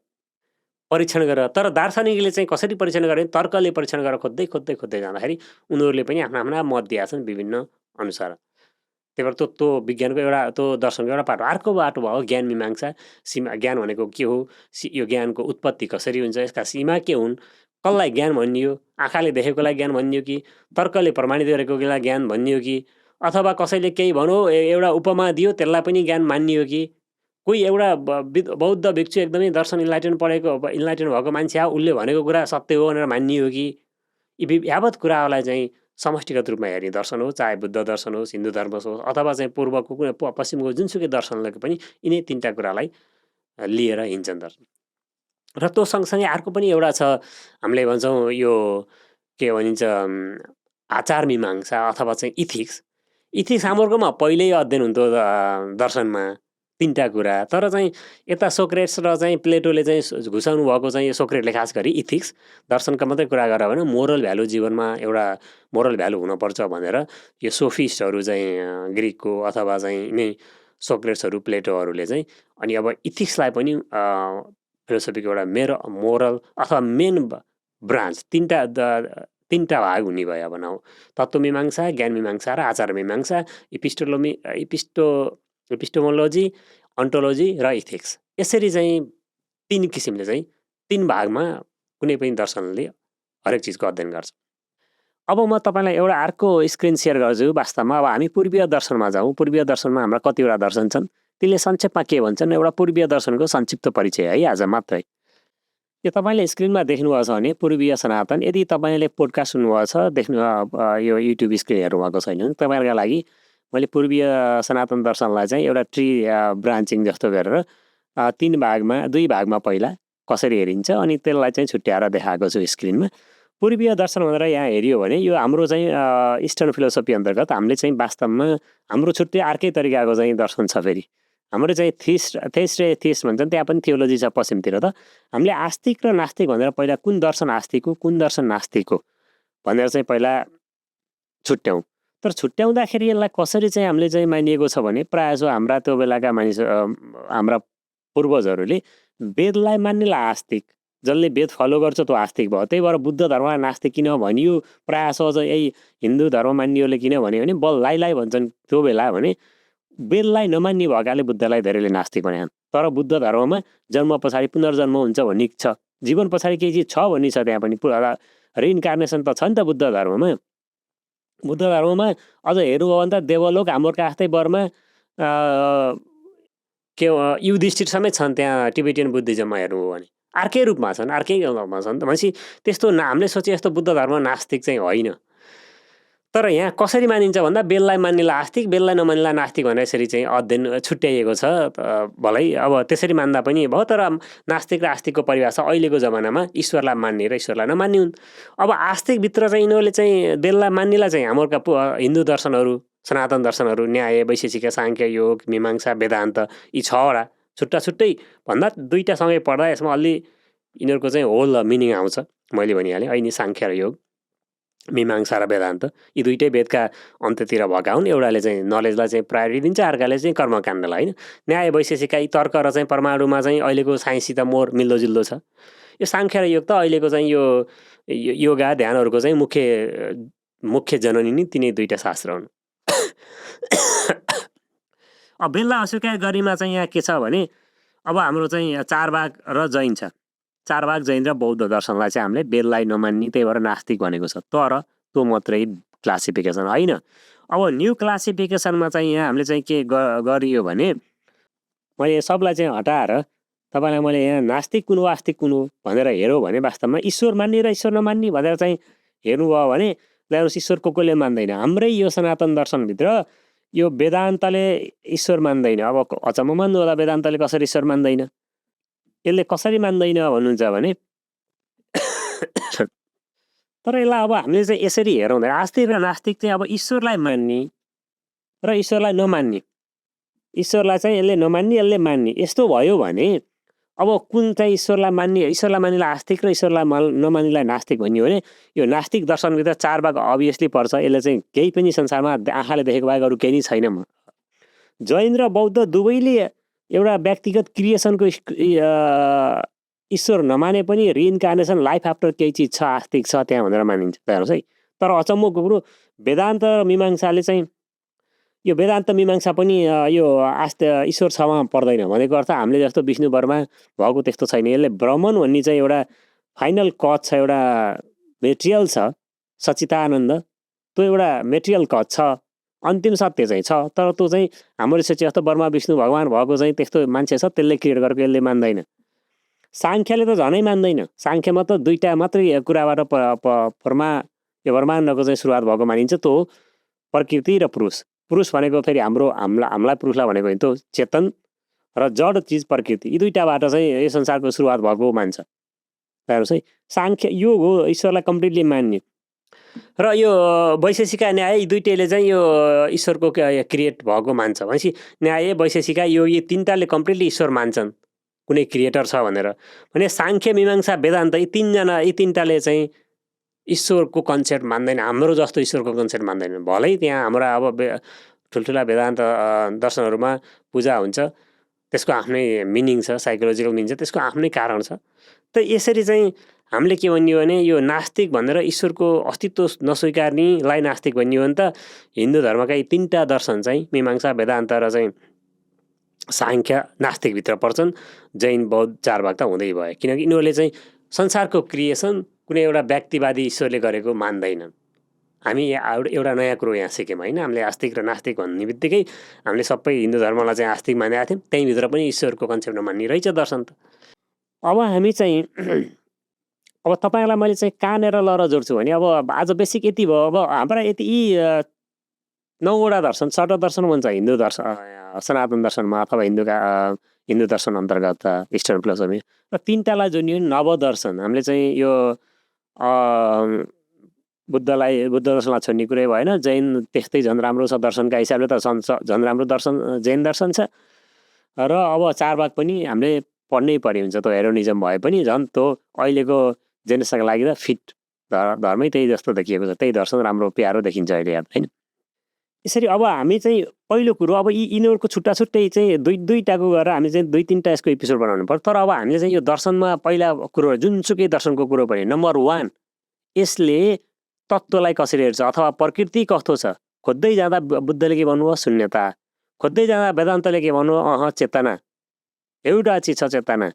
परीक्षण गरेर। तर दार्शनिकले चाहिँ कसरी परीक्षण गरे तर्कले परीक्षण गरेर खोज्दै जाँदाखेरि उनीहरूले पनि आफ्ना मत दिएका छन् विभिन्न अनुसार। त्यही भएर त्यो विज्ञानको एउटा त्यो दर्शनको एउटा पाटो अर्को बाटो भयो ज्ञान मीमांसा। सीमा ज्ञान भनेको के हो यो ज्ञानको उत्पत्ति कसरी हुन्छ यसका सीमा के हुन् कसलाई ज्ञान भनियो आँखाले देखेकोलाई ज्ञान भनियो कि तर्कले प्रमाणित गरेकोलाई ज्ञान भनियो कि अथवा कसैले केही भनौँ एउटा उपमा दियो त्यसलाई पनि ज्ञान मानियो कि कोही एउटा बौद्ध भिक्षु एकदमै दर्शन इन्लाइटेन भएको मान्छे हो उसले भनेको कुरा सत्य हो भनेर मानियो कि यावत कुराहरूलाई चाहिँ समष्टिगत रूपमा हेर्ने दर्शन हो चाहे बुद्ध दर्शन होस् हिन्दू धर्म होस् अथवा चाहिँ पूर्वको कुनै पश्चिमको जुनसुकै दर्शनले पनि यिनै तिनवटा कुरालाई लिएर हिँड्छन् दर्शन। र त्यो सँगसँगै अर्को पनि एउटा छ हामीले भन्छौँ यो के भनिन्छ आचार मीमांसा अथवा चाहिँ इथिक्स हाम्रोमा पहिल्यै अध्ययन हुन्थ्यो दर्शनमा तिनवटा कुरा। तर चाहिँ यता सोक्रेट्स र चाहिँ प्लेटोले चाहिँ घुसाउनु भएको चाहिँ सोक्रेटले खास गरी इथिक्स दर्शनका मात्रै कुरा गरेर भने मोरल भ्यालु जीवनमा एउटा मोरल भ्यालु हुनुपर्छ भनेर यो सोफिस्टहरू चाहिँ ग्रिकको अथवा चाहिँ यिनै सोक्रेट्सहरू प्लेटोहरूले चाहिँ अनि अब इथिक्सलाई पनि फिलोसफीको एउटा मोरल अथवा मेन ब्रान्च तिनवटा भाग हुने भयो भनौँ तत्त्वमीमांसा ज्ञान मीमांसा र आचार मीमांसा एपिस्टेमोलोजी अन्टोलोजी र इथिक्स। यसरी चाहिँ तीन किसिमले चाहिँ तीन भागमा कुनै पनि दर्शनले हरेक चिजको अध्ययन गर्छ। अब म तपाईँलाई एउटा अर्को स्क्रिन सेयर गर्छु। वास्तवमा अब हामी पूर्वीय दर्शनमा जाउँ। पूर्वीय दर्शनमा हाम्रा कतिवटा दर्शन छन् त्यसले संक्षेपमा के भन्छन् एउटा पूर्वीय दर्शनको संक्षिप्त परिचय है आज मात्रै। यो तपाईँले स्क्रिनमा देख्नुभएको छ भने पूर्वीय सनातन। यदि तपाईँले पोडकास्ट सुन्नुभएको छ देख्नु यो युट्युब स्क्रिन हेर्नुभएको छैन तपाईँहरूको लागि मैले पूर्वीय सनातन दर्शनलाई चाहिँ एउटा ट्री ब्रान्चिङ जस्तो गरेर दुई भागमा पहिला कसरी हेरिन्छ अनि त्यसलाई चाहिँ छुट्याएर देखाएको छु स्क्रिनमा। पूर्वीय दर्शन भनेर यहाँ हेऱ्यो भने यो हाम्रो चाहिँ इस्टर्न फिलोसफी अन्तर्गत हामीले चाहिँ वास्तवमा हाम्रो छुट्टै अर्कै तरिकाको चाहिँ दर्शन छ। फेरि हाम्रो चाहिँ थेस्ट र एथिस्ट भन्छन्, त्यहाँ पनि थियोलोजी छ पश्चिमतिर। त हामीले आस्तिक र नास्तिक भनेर पहिला कुन दर्शन आस्तिक हो कुन दर्शन नास्तिक हो भनेर चाहिँ पहिला छुट्याउँ। तर छुट्याउँदाखेरि यसलाई कसरी चाहिँ हामीले चाहिँ मानिएको छ भने प्रायः हाम्रा त्यो बेलाका मानिस हाम्रा पूर्वजहरूले वेदलाई मान्नेलाई आस्तिक, जसले वेद फलो गर्छ त्यो आस्तिक भयो। त्यही भएर बुद्ध धर्मलाई नास्तिक किन भनियो, प्रायः अझ यही हिन्दू धर्म मान्नेहरूले किन भन्यो भने बल्लाइलाई भन्छन् त्यो बेला भने वेदलाई नमान्ने भएकाले बुद्धलाई धेरैले नास्तिक भनेछन्। तर बुद्ध धर्ममा जन्म पछाडि पुनर्जन्म हुन्छ भन्ने छ, जीवन पछाडि केही चिज छ भन्ने छ, त्यहाँ पनि रिइन्कार्नेसन त छ नि त बुद्ध धर्ममा। बुद्ध धर्ममा अझ हेर्नु हो भने त देवलोक हाम्रो कास्तै बर्मा के युधिष्ठिर समेत छन् त्यहाँ टिबेटियन बुद्धिज्ममा हेर्नु हो भने अर्कै रूपमा छन्, अर्कै रूपमा छन्। भनेपछि त्यस्तो हामीले सोचे जस्तो बुद्ध धर्म नास्तिक चाहिँ होइन। तर यहाँ कसरी मानिन्छ भन्दा बेललाई मान्नेलाई आस्तिक, बेललाई नमान्नेलाई नास्तिक भनेर यसरी चाहिँ अध्ययन छुट्याइएको छ। भलै अब त्यसरी मान्दा पनि भयो, तर नास्तिक र आस्तिकको परिभाषा अहिलेको जमानामा ईश्वरलाई मान्ने र ईश्वरलाई नमान्ने हुन्। अब आस्तिकभित्र चाहिँ यिनीहरूले चाहिँ बेललाई मान्नेलाई चाहिँ हाम्रोका हिन्दू दर्शनहरू, सनातन दर्शनहरू, न्याय, वैशेषिक, सांख्य, योग, मीमांसा, वेदान्त, यी 6वटा छुट्टा छुट्टै भन्दा 2टा सँगै पढ्दा यसमा अलि यिनीहरूको चाहिँ होल मिनिङ आउँछ। मैले भनिहालेँ अहिले सांख्य र योग, मीमांसा र वेदान्त यी 2टै वेदका अन्त्यतिर भएका हुन्। एउटाले चाहिँ नलेजलाई चाहिँ प्रायोरिटी दिन्छ, अर्काले चाहिँ कर्मकाण्डलाई होइन। न्याय, वैशेषिक, तर्क र चाहिँ परमाणुमा चाहिँ अहिलेको साइन्ससित मोर मिल्दोजुल्दो छ। यो सांख्य र योग त अहिलेको चाहिँ यो योगा ध्यानहरूको चाहिँ मुख्य जननी नै तिनै 2टा शास्त्र हुन्। अब बेललाई अस्वीकार गरेमा चाहिँ यहाँ के छ भने अब हाम्रो चाहिँ चारवाक र जैन छ। चारवाक, जैन र बौद्ध दर्शनलाई चाहिँ हामीले बेललाई नमान्ने, त्यही भएर नास्तिक भनेको छ। तर त्यो मात्रै क्लासिफिकेसन होइन। अब न्यू क्लासिफिकेसनमा चाहिँ यहाँ हामीले चाहिँ के गरियो भने मैले सबलाई चाहिँ हटाएर तपाईँलाई मैले यहाँ नास्तिक कुन हो आस्तिक कुन हो भनेर हेऱ्यो भने वास्तवमा ईश्वर मान्ने र ईश्वर नमान्ने भनेर चाहिँ हेर्नुभयो भने ल्याउनुहोस् ईश्वर कोले मान्दैन। हाम्रै यो सनातन दर्शनभित्र यो वेदान्तले ईश्वर मान्दैन। अब अचम्म मान्नु होला वेदान्तले कसरी ईश्वर मान्दैन, यसले कसरी मान्दैन भन्नुहुन्छ भने तर यसलाई अब हामीले चाहिँ यसरी हेरौँ भने आस्तिक र नास्तिक चाहिँ अब ईश्वरलाई मान्ने र ईश्वरलाई नमान्ने, ईश्वरलाई चाहिँ यसले नमान्ने यसले मान्ने, यस्तो भयो भने अब कुन चाहिँ ईश्वरलाई मान्ने, ईश्वरलाई मान्नेलाई आस्तिक र ईश्वरलाई नमान्नेलाई नास्तिक भन्यो भने यो नास्तिक दर्शनभित्र चारवाक अभियसली पर्छ। यसले चाहिँ केही पनि संसारमा आँखाले देखेको बाहेक अरू केही नै छैन। जैन र बौद्ध दुवैले एउटा व्यक्तिगत क्रिएसनको ईश्वर नमाने पनि रिइन्कार्नेसन, लाइफ आफ्टर केही चिज छ, आस्तिक छ त्यहाँ भनेर मानिन्छ। हेर्नुहोस् है। तर अचम्मको कुरो वेदान्त र मीमांसाले चाहिँ यो वेदान्त मीमांसा पनि यो ईश्वर छमा पर्दैन भनेको अर्थ हामीले जस्तो विष्णु वर्मा भएको त्यस्तो छैन। यसले ब्रह्मन भन्ने चाहिँ एउटा फाइनल कज छ, एउटा मेटेरियल छ, सच्चिदानन्द, त्यो एउटा मेटेरियल कज छ, अन्तिम सत्य चाहिँ छ। तर त्यो चाहिँ हाम्रो सोचे जस्तो वर्मा विष्णु भगवान् भएको चाहिँ त्यस्तो मान्छे छ त्यसले क्रिएट गरेको, यसले मान्दैन। सांख्यले त झनै मान्दैन। सांख्यमा त 2टा मात्रै कुराबाट यो ब्रह्माण्डको चाहिँ सुरुवात भएको मानिन्छ। त्यो प्रकृति र पुरुष। पुरुष भनेको फेरि हामीलाई पुरुषलाई भनेको होइन, त्यो चेतन र जड चिज प्रकृति, यी 2टाबाट चाहिँ यो संसारको सुरुवात भएको मान्छ। हेर्नुहोस् है, सांख्य योग हो ईश्वरलाई कम्प्लिटली मान्ने, र यो वैशेषिक न्याय यी 2टैले चाहिँ यो ईश्वरको क्रिएट भएको मान्छ। भनेपछि न्याय, वैशेषिक, योग यी 3टाले कम्प्लिटली ईश्वर मान्छन् कुनै क्रिएटर छ भनेर। भने सांख्य, मीमांसा, वेदान्त यी 3टाले चाहिँ ईश्वरको कन्सेप्ट मान्दैन, हाम्रो जस्तो ईश्वरको कन्सेप्ट मान्दैन। भलै त्यहाँ हाम्रा अब ठुल्ठुला वेदान्त दर्शनहरूमा पूजा हुन्छ, त्यसको आफ्नै मिनिङ छ, साइकोलोजिकल मिनिङ छ, त्यसको आफ्नै कारण छ। त यसरी चाहिँ हामीले के भनियो भने यो नास्तिक भनेर ईश्वरको अस्तित्व नस्वीकार्नेलाई नास्तिक भनियो भने त हिन्दू धर्मका यी 3टा दर्शन चाहिँ मीमांसा, वेदान्त र चाहिँ सांख्य नास्तिकभित्र पर्छन्। जैन, बौद्ध, चारवाक त हुँदै भयो, किनकि यिनीहरूले चाहिँ संसारको क्रिएसन कुनै एउटा व्यक्तिवादी ईश्वरले गरेको मान्दैनन्। हामी एउटा नयाँ कुरो यहाँ सिक्यौँ होइन। हामीले आस्तिक र नास्तिक भन्ने बित्तिकै हामीले सबै हिन्दू धर्मलाई चाहिँ आस्तिक मानेका थियौँ, त्यहीँभित्र पनि ईश्वरको कन्सेप्ट नमान्ने रहेछ दर्शन त। अब हामी चाहिँ अब तपाईँलाई मैले चाहिँ कहाँनिर लर जोड्छु भने अब आज बेसिक यति भयो। अब हाम्रा यति यी 9वटा दर्शन, 6वटा दर्शन भन्छ हिन्दू दर्शन, सनातन दर्शनमा अथवा हिन्दू दर्शन अन्तर्गत इस्टर्न फिलोसफी, र 3टालाई जोड्यो नव दर्शन। हामीले चाहिँ यो बुद्ध दर्शनलाई छोड्ने कुरै भएन। जैन त्यस्तै झन् राम्रो छ दर्शनका हिसाबले त झन् राम्रो दर्शन जैन दर्शन छ। र अब चारवाक पनि हामीले पढ्नै पर्ने हुन्छ। त्यो हेरोनिजम भए पनि झन् त्यो अहिलेको जेनेरेसनका लागि त फिट धर्मै त्यही जस्तो देखिएको छ। त्यही दर्शन राम्रो प्यारो देखिन्छ अहिले होइन। यसरी अब हामी चाहिँ पहिलो कुरो अब यिनीहरूको छुट्टा छुट्टै चाहिँ दुईटाको गरेर हामी चाहिँ 2-3टा यसको एपिसोड बनाउनु पर्छ। तर अब हामीले चाहिँ यो दर्शनमा पहिला कुरो जुनसुकै दर्शनको कुरो पनि नम्बर 1 यसले तत्त्वलाई कसरी हेर्छ अथवा प्रकृति कस्तो छ। खोज्दै जाँदा बुद्धले के भन्नुभयो शून्यता, खोज्दै जाँदा वेदान्तले के भन्नुभयो चेतना, एउटा चिज छ चेतना।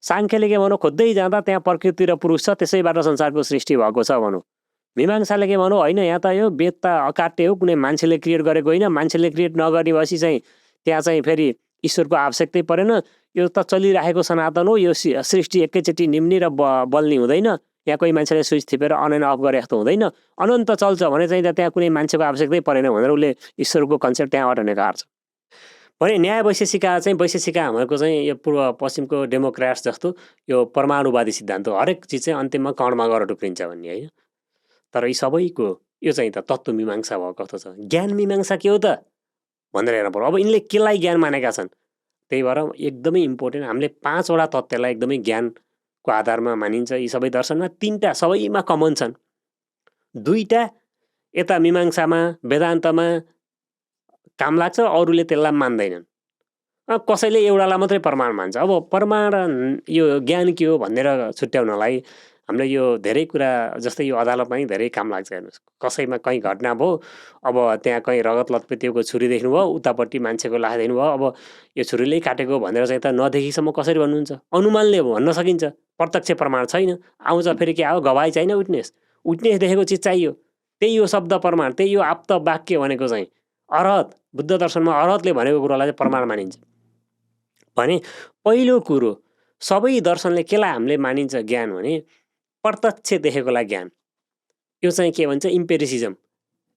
सांख्यले के भन्नु खोज्दै जाँदा त्यहाँ प्रकृति र पुरुष छ त्यसैबाट संसारको सृष्टि भएको छ भन्नु। मीमांसाले के भन्नु होइन यहाँ त यो वेद त अकाट्य हो, कुनै मान्छेले क्रिएट गरेको होइन। मान्छेले क्रिएट नगर्ने भएपछि चाहिँ त्यहाँ चाहिँ फेरि ईश्वरको आवश्यकतै परेन। यो त चलिरहेको सनातन हो। यो सृष्टि एकैचोटि निम्नी र बल्ने हुँदैन। यहाँ कोही मान्छेले स्विच थिपेर अन एन्ड अफ गरे जस्तो हुँदैन। अनन्त चल्छ भने चाहिँ त्यहाँ कुनै मान्छेको आवश्यकतै परेन भनेर उसले ईश्वरको कन्सेप्ट त्यहाँबाट निकाल्छ। भने न्याय वैशेषिका हाम्रो चाहिँ यो पूर्व पश्चिमको डेमोक्राट्स जस्तो यो परमाणुवादी सिद्धान्त हो। हरेक चिज चाहिँ अन्तिममा कणमा गएर टुक्रिन्छ भन्ने होइन। तर यी सबैको यो चाहिँ त तत्त्व मीमांसा भयो कस्तो छ। ज्ञान मीमांसा के हो त भनेर हेर्नु पर्यो। अब यिनले केलाई ज्ञान मानेका छन्। त्यही भएर एकदमै इम्पोर्टेन्ट हामीले 5वटा तत्त्वलाई एकदमै ज्ञानको आधारमा मानिन्छ। यी सबै दर्शनमा 3टा सबैमा कमन छन्। 2टा यता मीमांसामा वेदान्तमा काम लाग्छ, अरूले त्यसलाई मान्दैनन्। कसैले एउटालाई मात्रै प्रमाण मान्छ। अब प्रमाण यो ज्ञान के हो भनेर छुट्याउनलाई हामीले यो धेरै कुरा जस्तै यो अदालतमा पनि धेरै काम लाग्छ। हेर्नुहोस् कसैमा कहीँ घटना भयो, अब त्यहाँ कहीँ रगत लतपतिको छुरी देख्नुभयो, उतापट्टि मान्छेको लास देख्नुभयो, अब यो छुरीले काटेको भनेर चाहिँ त नदेखिसम्म कसरी भन्नुहुन्छ। अनुमानले भन्न सकिन्छ, प्रत्यक्ष प्रमाण छैन। आउँछ फेरि के आयो गवाही चाहिन, विटनेस देखेको चिज चाहियो। त्यही हो शब्द प्रमाण, त्यही हो आप्त वाक्य भनेको चाहिँ अरहत। बुद्ध दर्शनमा अरहतले भनेको कुरालाई चाहिँ प्रमाण मानिन्छ। भने पहिलो कुरो सबै दर्शनले केलाई हामीले मानिन्छ ज्ञान भने प्रत्यक्ष देखेकोलाई ज्ञान। यो चाहिँ के भन्छ इम्पेरिसिजम।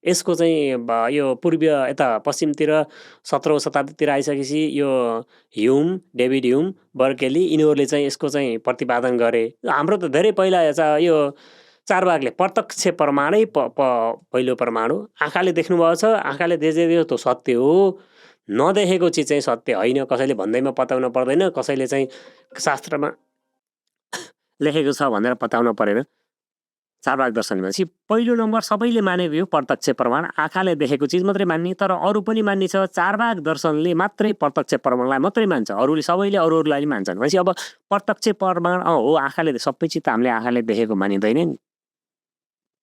यसको चाहिँ यो पूर्वीय यता पश्चिमतिर 17औं शताब्दीतिर आइसकेपछि यो डेभिड ह्युम, बर्केली यिनीहरूले चाहिँ यसको चाहिँ प्रतिपादन गरे। हाम्रो त धेरै पहिला यो चारवाकले प्रत्यक्ष प्रमाणै पहिलो प्रमाण हो। आँखाले देख्नुभएको छ, आँखाले देख्यो त्यो सत्य हो। नदेखेको चिज चाहिँ सत्य होइन। कसैले भन्दैमा पताउन पर्दैन, कसैले चाहिँ शास्त्रमा लेखेको छ भनेर पताउन परेन। चारवाक दर्शन भनेपछि पहिलो नम्बर सबैले मानेको यो प्रत्यक्ष प्रमाण, आँखाले देखेको चिज मात्रै मान्ने। तर अरू पनि मान्ने छ। चारवाक दर्शनले मात्रै प्रत्यक्ष प्रमाणलाई मात्रै मान्छ, अरूले सबैले अरूलाई मान्छन्। भनेपछि अब प्रत्यक्ष प्रमाण हो आँखाले सबै चिज हामीले आँखाले देखेको मानिँदैन नि।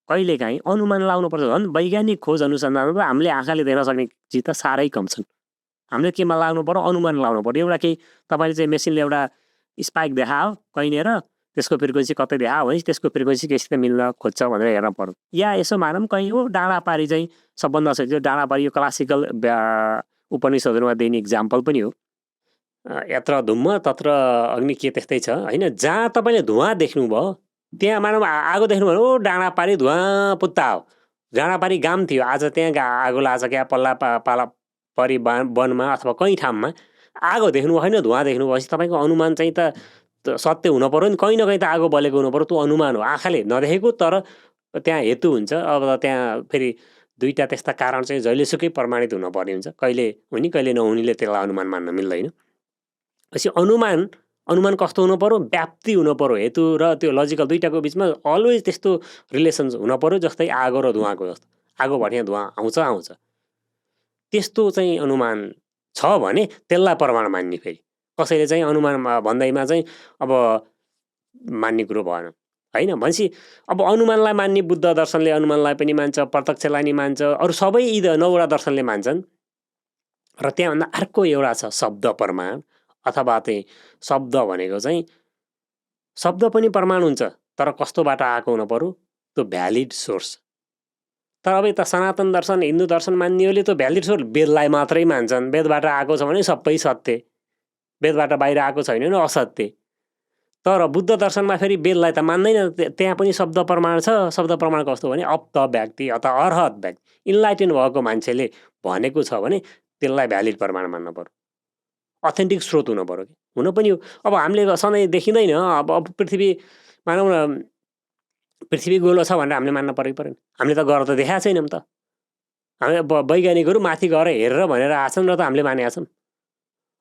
कहिलेकाहीँ अनुमान लाउनु पर्छ। झन् वैज्ञानिक खोज अनुसन्धानमा हामीले आँखाले देख्न सक्ने चिज त साह्रै कम छन्। हामीले केमा लाग्नु पर्यो अनुमान लाउनु पर्यो। एउटा केही तपाईँले चाहिँ मेसिनले एउटा स्पाइक देखायो कहीँनिर, त्यसको फ्रिक्वेन्सी कतै देखायो भने त्यसको फ्रिक्वेन्सी केसित मिल्न खोज्छ भनेर हेर्न पर्यो। या यसो मानौँ कहीँ हो डाँडापारी चाहिँ सबभन्दा सजिलो। डाँडापारी यो क्लासिकल उपनिषदहरूमा दिने इक्जाम्पल पनि हो। यत्र धुम्म तत्र अग्नि के त्यस्तै छ होइन। जहाँ तपाईँले धुवा देख्नुभयो त्यहाँ मानौँ आगो देख्नु भयो, ओ डाँडापारी धुवा पुत्ता हो। डाँडापारी गाम थियो, आज त्यहाँ आगो लाछ क्या पल्ला पाला परि वनमा अथवा कहीँ ठाउँमा आगो देख्नु होइन, धुवा देख्नु भएपछि तपाईँको अनुमान चाहिँ त सत्य हुन पर्यो नि। कहीँ न कहीँ त आगो बलेको हुनु पर्यो। त्यो अनुमान हो, आँखाले नदेखेको। तर त्यहाँ हेतु हुन्छ। अब त्यहाँ फेरि 2टा त्यस्ता कारण चाहिँ जहिलेसुकै प्रमाणित हुनुपर्ने हुन्छ। कहिले हुने कहिले नहुनेले त्यसलाई अनुमान मान्न मिल्दैन। पछि अनुमान कस्तो हुनु पर्यो, व्याप्ति हुनु पर्यो। हेतु र त्यो लजिकल 2टाको बिचमा अलवेज त्यस्तो रिलेसन हुन पर्यो। जस्तै आगो र धुवाको जस्तो, आगो भने धुवा आउँछ। त्यस्तो चाहिँ अनुमान छ भने त्यसलाई प्रमाण मान्ने। फेरि कसैले चाहिँ अनुमान भन्दैमा चाहिँ अब मान्ने कुरो भएन होइन। भनेपछि अब अनुमानलाई मान्ने बुद्ध दर्शनले अनुमानलाई पनि मान्छ, प्रत्यक्षलाई नि मान्छ, अरू सबै 9वटा दर्शनले मान्छन्। र त्यहाँभन्दा अर्को एउटा छ शब्द प्रमाण। अथवा चाहिँ शब्द भनेको चाहिँ शब्द पनि प्रमाण हुन्छ, तर कस्तोबाट आएको हुनु पर्यो, त्यो भ्यालिड सोर्स। तर अब यता सनातन दर्शन हिन्दू दर्शन मान्नेहरूले त्यो भ्यालिड सोर्स वेदलाई मात्रै मान्छन्। वेदबाट आएको छ भने सबै सत्य, वेदबाट बाहिर आएको छैन भने असत्य। तर बुद्ध दर्शनमा फेरि वेदलाई त मान्दैन, त्यहाँ पनि शब्द प्रमाण छ। शब्द प्रमाण कस्तो भने अप्त व्यक्ति अथवा अर्हत व्यक्ति, इन्लाइटेन भएको मान्छेले भनेको छ भने त्यसलाई भ्यालिड प्रमाण मान्न पर्यो। अथेन्टिक स्रोत हुनु पर्यो कि हुन पनि हो। अब हामीले सधैँ देखिँदैन। अब पृथ्वी मानौँ न पृथ्वी गोलो छ भनेर हामीले मान्न परेन। हामीले त गरेर त देखाएको छैनौँ त। हामी वैज्ञानिकहरू माथि गएर हेरेर भनेर आछन् र त हामीले मानेका छौँ।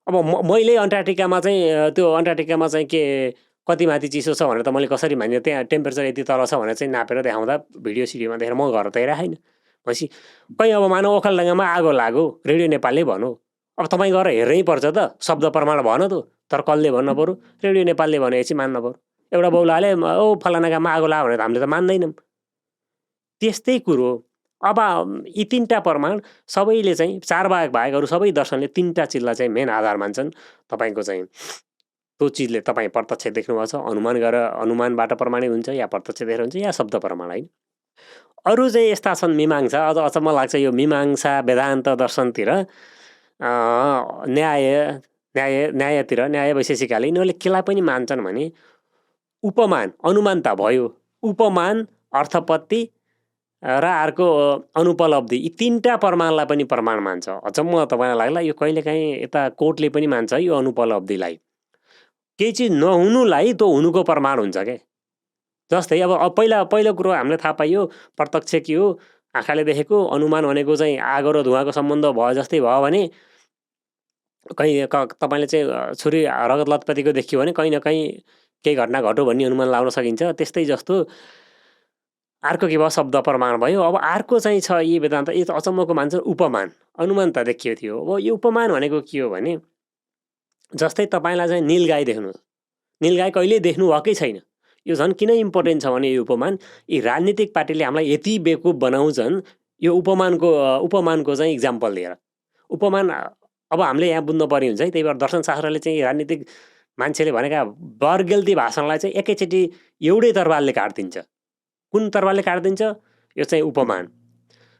अब मैले अन्टार्कटिकामा चाहिँ त्यो अन्टार्कटिकामा चाहिँ के कति माथि चिसो छ भनेर त मैले कसरी मान्यो? त्यहाँ टेम्परेचर यति तल छ भनेर चाहिँ नापेर देखाउँदा भिडियो सिडियोमा देखेर म घर त हेरेको छैन। भनेपछि कहीँ अब मानव ओखलढुङ्गामा आगो लाग्यो, रेडियो नेपालले भन्यो, अब तपाईँ गएर हेर्नै पर्छ त, शब्द प्रमाण भन त। तर कसले भन्न पऱ्यो? रेडियो नेपालले भनेपछि मान्न पऱ्यो। एउटा बौलाले ओ फलाना गाममा आगो लाग्यो भनेर हामीले त मान्दैनौँ। त्यस्तै कुरो अब यी 3टा प्रमाण सबैले चाहिँ चारबाहेक बाहेक अरू सबै दर्शनले 3टा चिजलाई चाहिँ मेन आधार मान्छन्। तपाईँको चाहिँ त्यो चिजले तपाईँ प्रत्यक्ष देख्नुभएको छ, अनुमान गरेर अनुमानबाट प्रमाणित हुन्छ, या प्रत्यक्ष देखेर हुन्छ, या शब्द प्रमाण होइन। अरू चाहिँ यस्ता छन् मीमांसा, अझ अचम्म लाग्छ यो मीमांसा वेदान्त दर्शनतिर न्यायतिर न्याय वैशेषिकाले यिनीहरूले केलाई पनि मान्छन् भने उपमान अनुमान त भयो, उपमान अर्थपत्ति र अर्को अनुपलब्धि, यी 3टा प्रमाणलाई पनि प्रमाण मान्छ। अचम्म तपाईँलाई लाग्ला यो कहिलेकाहीँ यता कोर्टले पनि मान्छ यो अनुपलब्धिलाई। केही चिज नहुनुलाई त्यो हुनुको प्रमाण हुन्छ के। जस्तै अब पहिलो कुरो हामीले थाहा पाइयो प्रत्यक्ष के हो, आँखाले देखेको। अनुमान भनेको चाहिँ आगो र धुवाँको सम्बन्ध भयो जस्तै भयो भने कहीँ तपाईँले चाहिँ छुरी रगत लतपतिको देखियो भने कहीँ न कहीँ केही घटना घट्यो भन्ने अनुमान लाउन सकिन्छ। त्यस्तै जस्तो अर्को के भयो, शब्द प्रमाण भयो। अब अर्को चाहिँ छ यी वेदान्त यो त अचम्मको मान्छ उपमान। अनुमान त देखियो थियो, अब यो उपमान भनेको के हो भने जस्तै तपाईँलाई चाहिँ नीलगाई देख्नु, नीलगाई कहिले देख्नु भएकै छैन। यो झन् किन इम्पोर्टेन्ट छ भने यो उपमान यी राजनीतिक पार्टीले हामीलाई यति बेकुफ बनाउँछन् यो उपमानको चाहिँ इक्जाम्पल दिएर। उपमान अब हामीले यहाँ बुझ्नु पर्ने हुन्छ है। त्यही भएर दर्शनशास्त्रले चाहिँ राजनीतिक मान्छेले भनेका बर्गेल्ती भाषणलाई चाहिँ एकैचोटि एउटै तरवारले काटिदिन्छ। कुन तरवारले काटिदिन्छ? यो चाहिँ उपमान।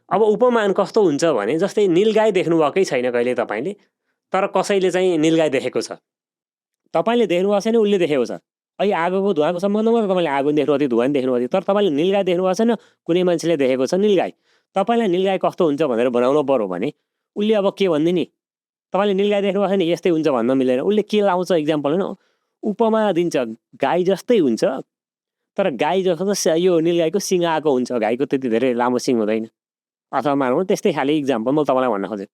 अब उपमान कस्तो हुन्छ भने जस्तै नीलगाई देख्नु भएकै छैन कहिले तपाईँले, तर कसैले चाहिँ नीलगाई देखेको छ। तपाईँले देख्नु भएको छैन, उसले देखेको छ। अहिले आगोको धुवाँको सम्बन्धमा त तपाईँले आगो देख्नु भएको थियो, धुवाँ देख्नु भएको थियो, तर तपाईँले नीलगाई देख्नु भएको छैन। कुनै मान्छेले देखेको छ नीलगाई। तपाईँलाई नीलगाई कस्तो हुन्छ भनेर बनाउनु पर्यो भने उसले अब के भनिदिने? तपाईँले नीलगाई देख्नु भएको छैन, यस्तै हुन्छ भन्न मिलेन। उसले के लाउँछ इक्जाम्पल होइन, उपमा दिन्छ। गाई जस्तै हुन्छ, तर गाई जस्तो यो नीलगाईको सिङ आएको हुन्छ, गाईको त्यति धेरै लामो सिङ हुँदैन। अथवा मानौँ त्यस्तै खाले इक्जाम्पल म तपाईँलाई भन्न खोजेँ।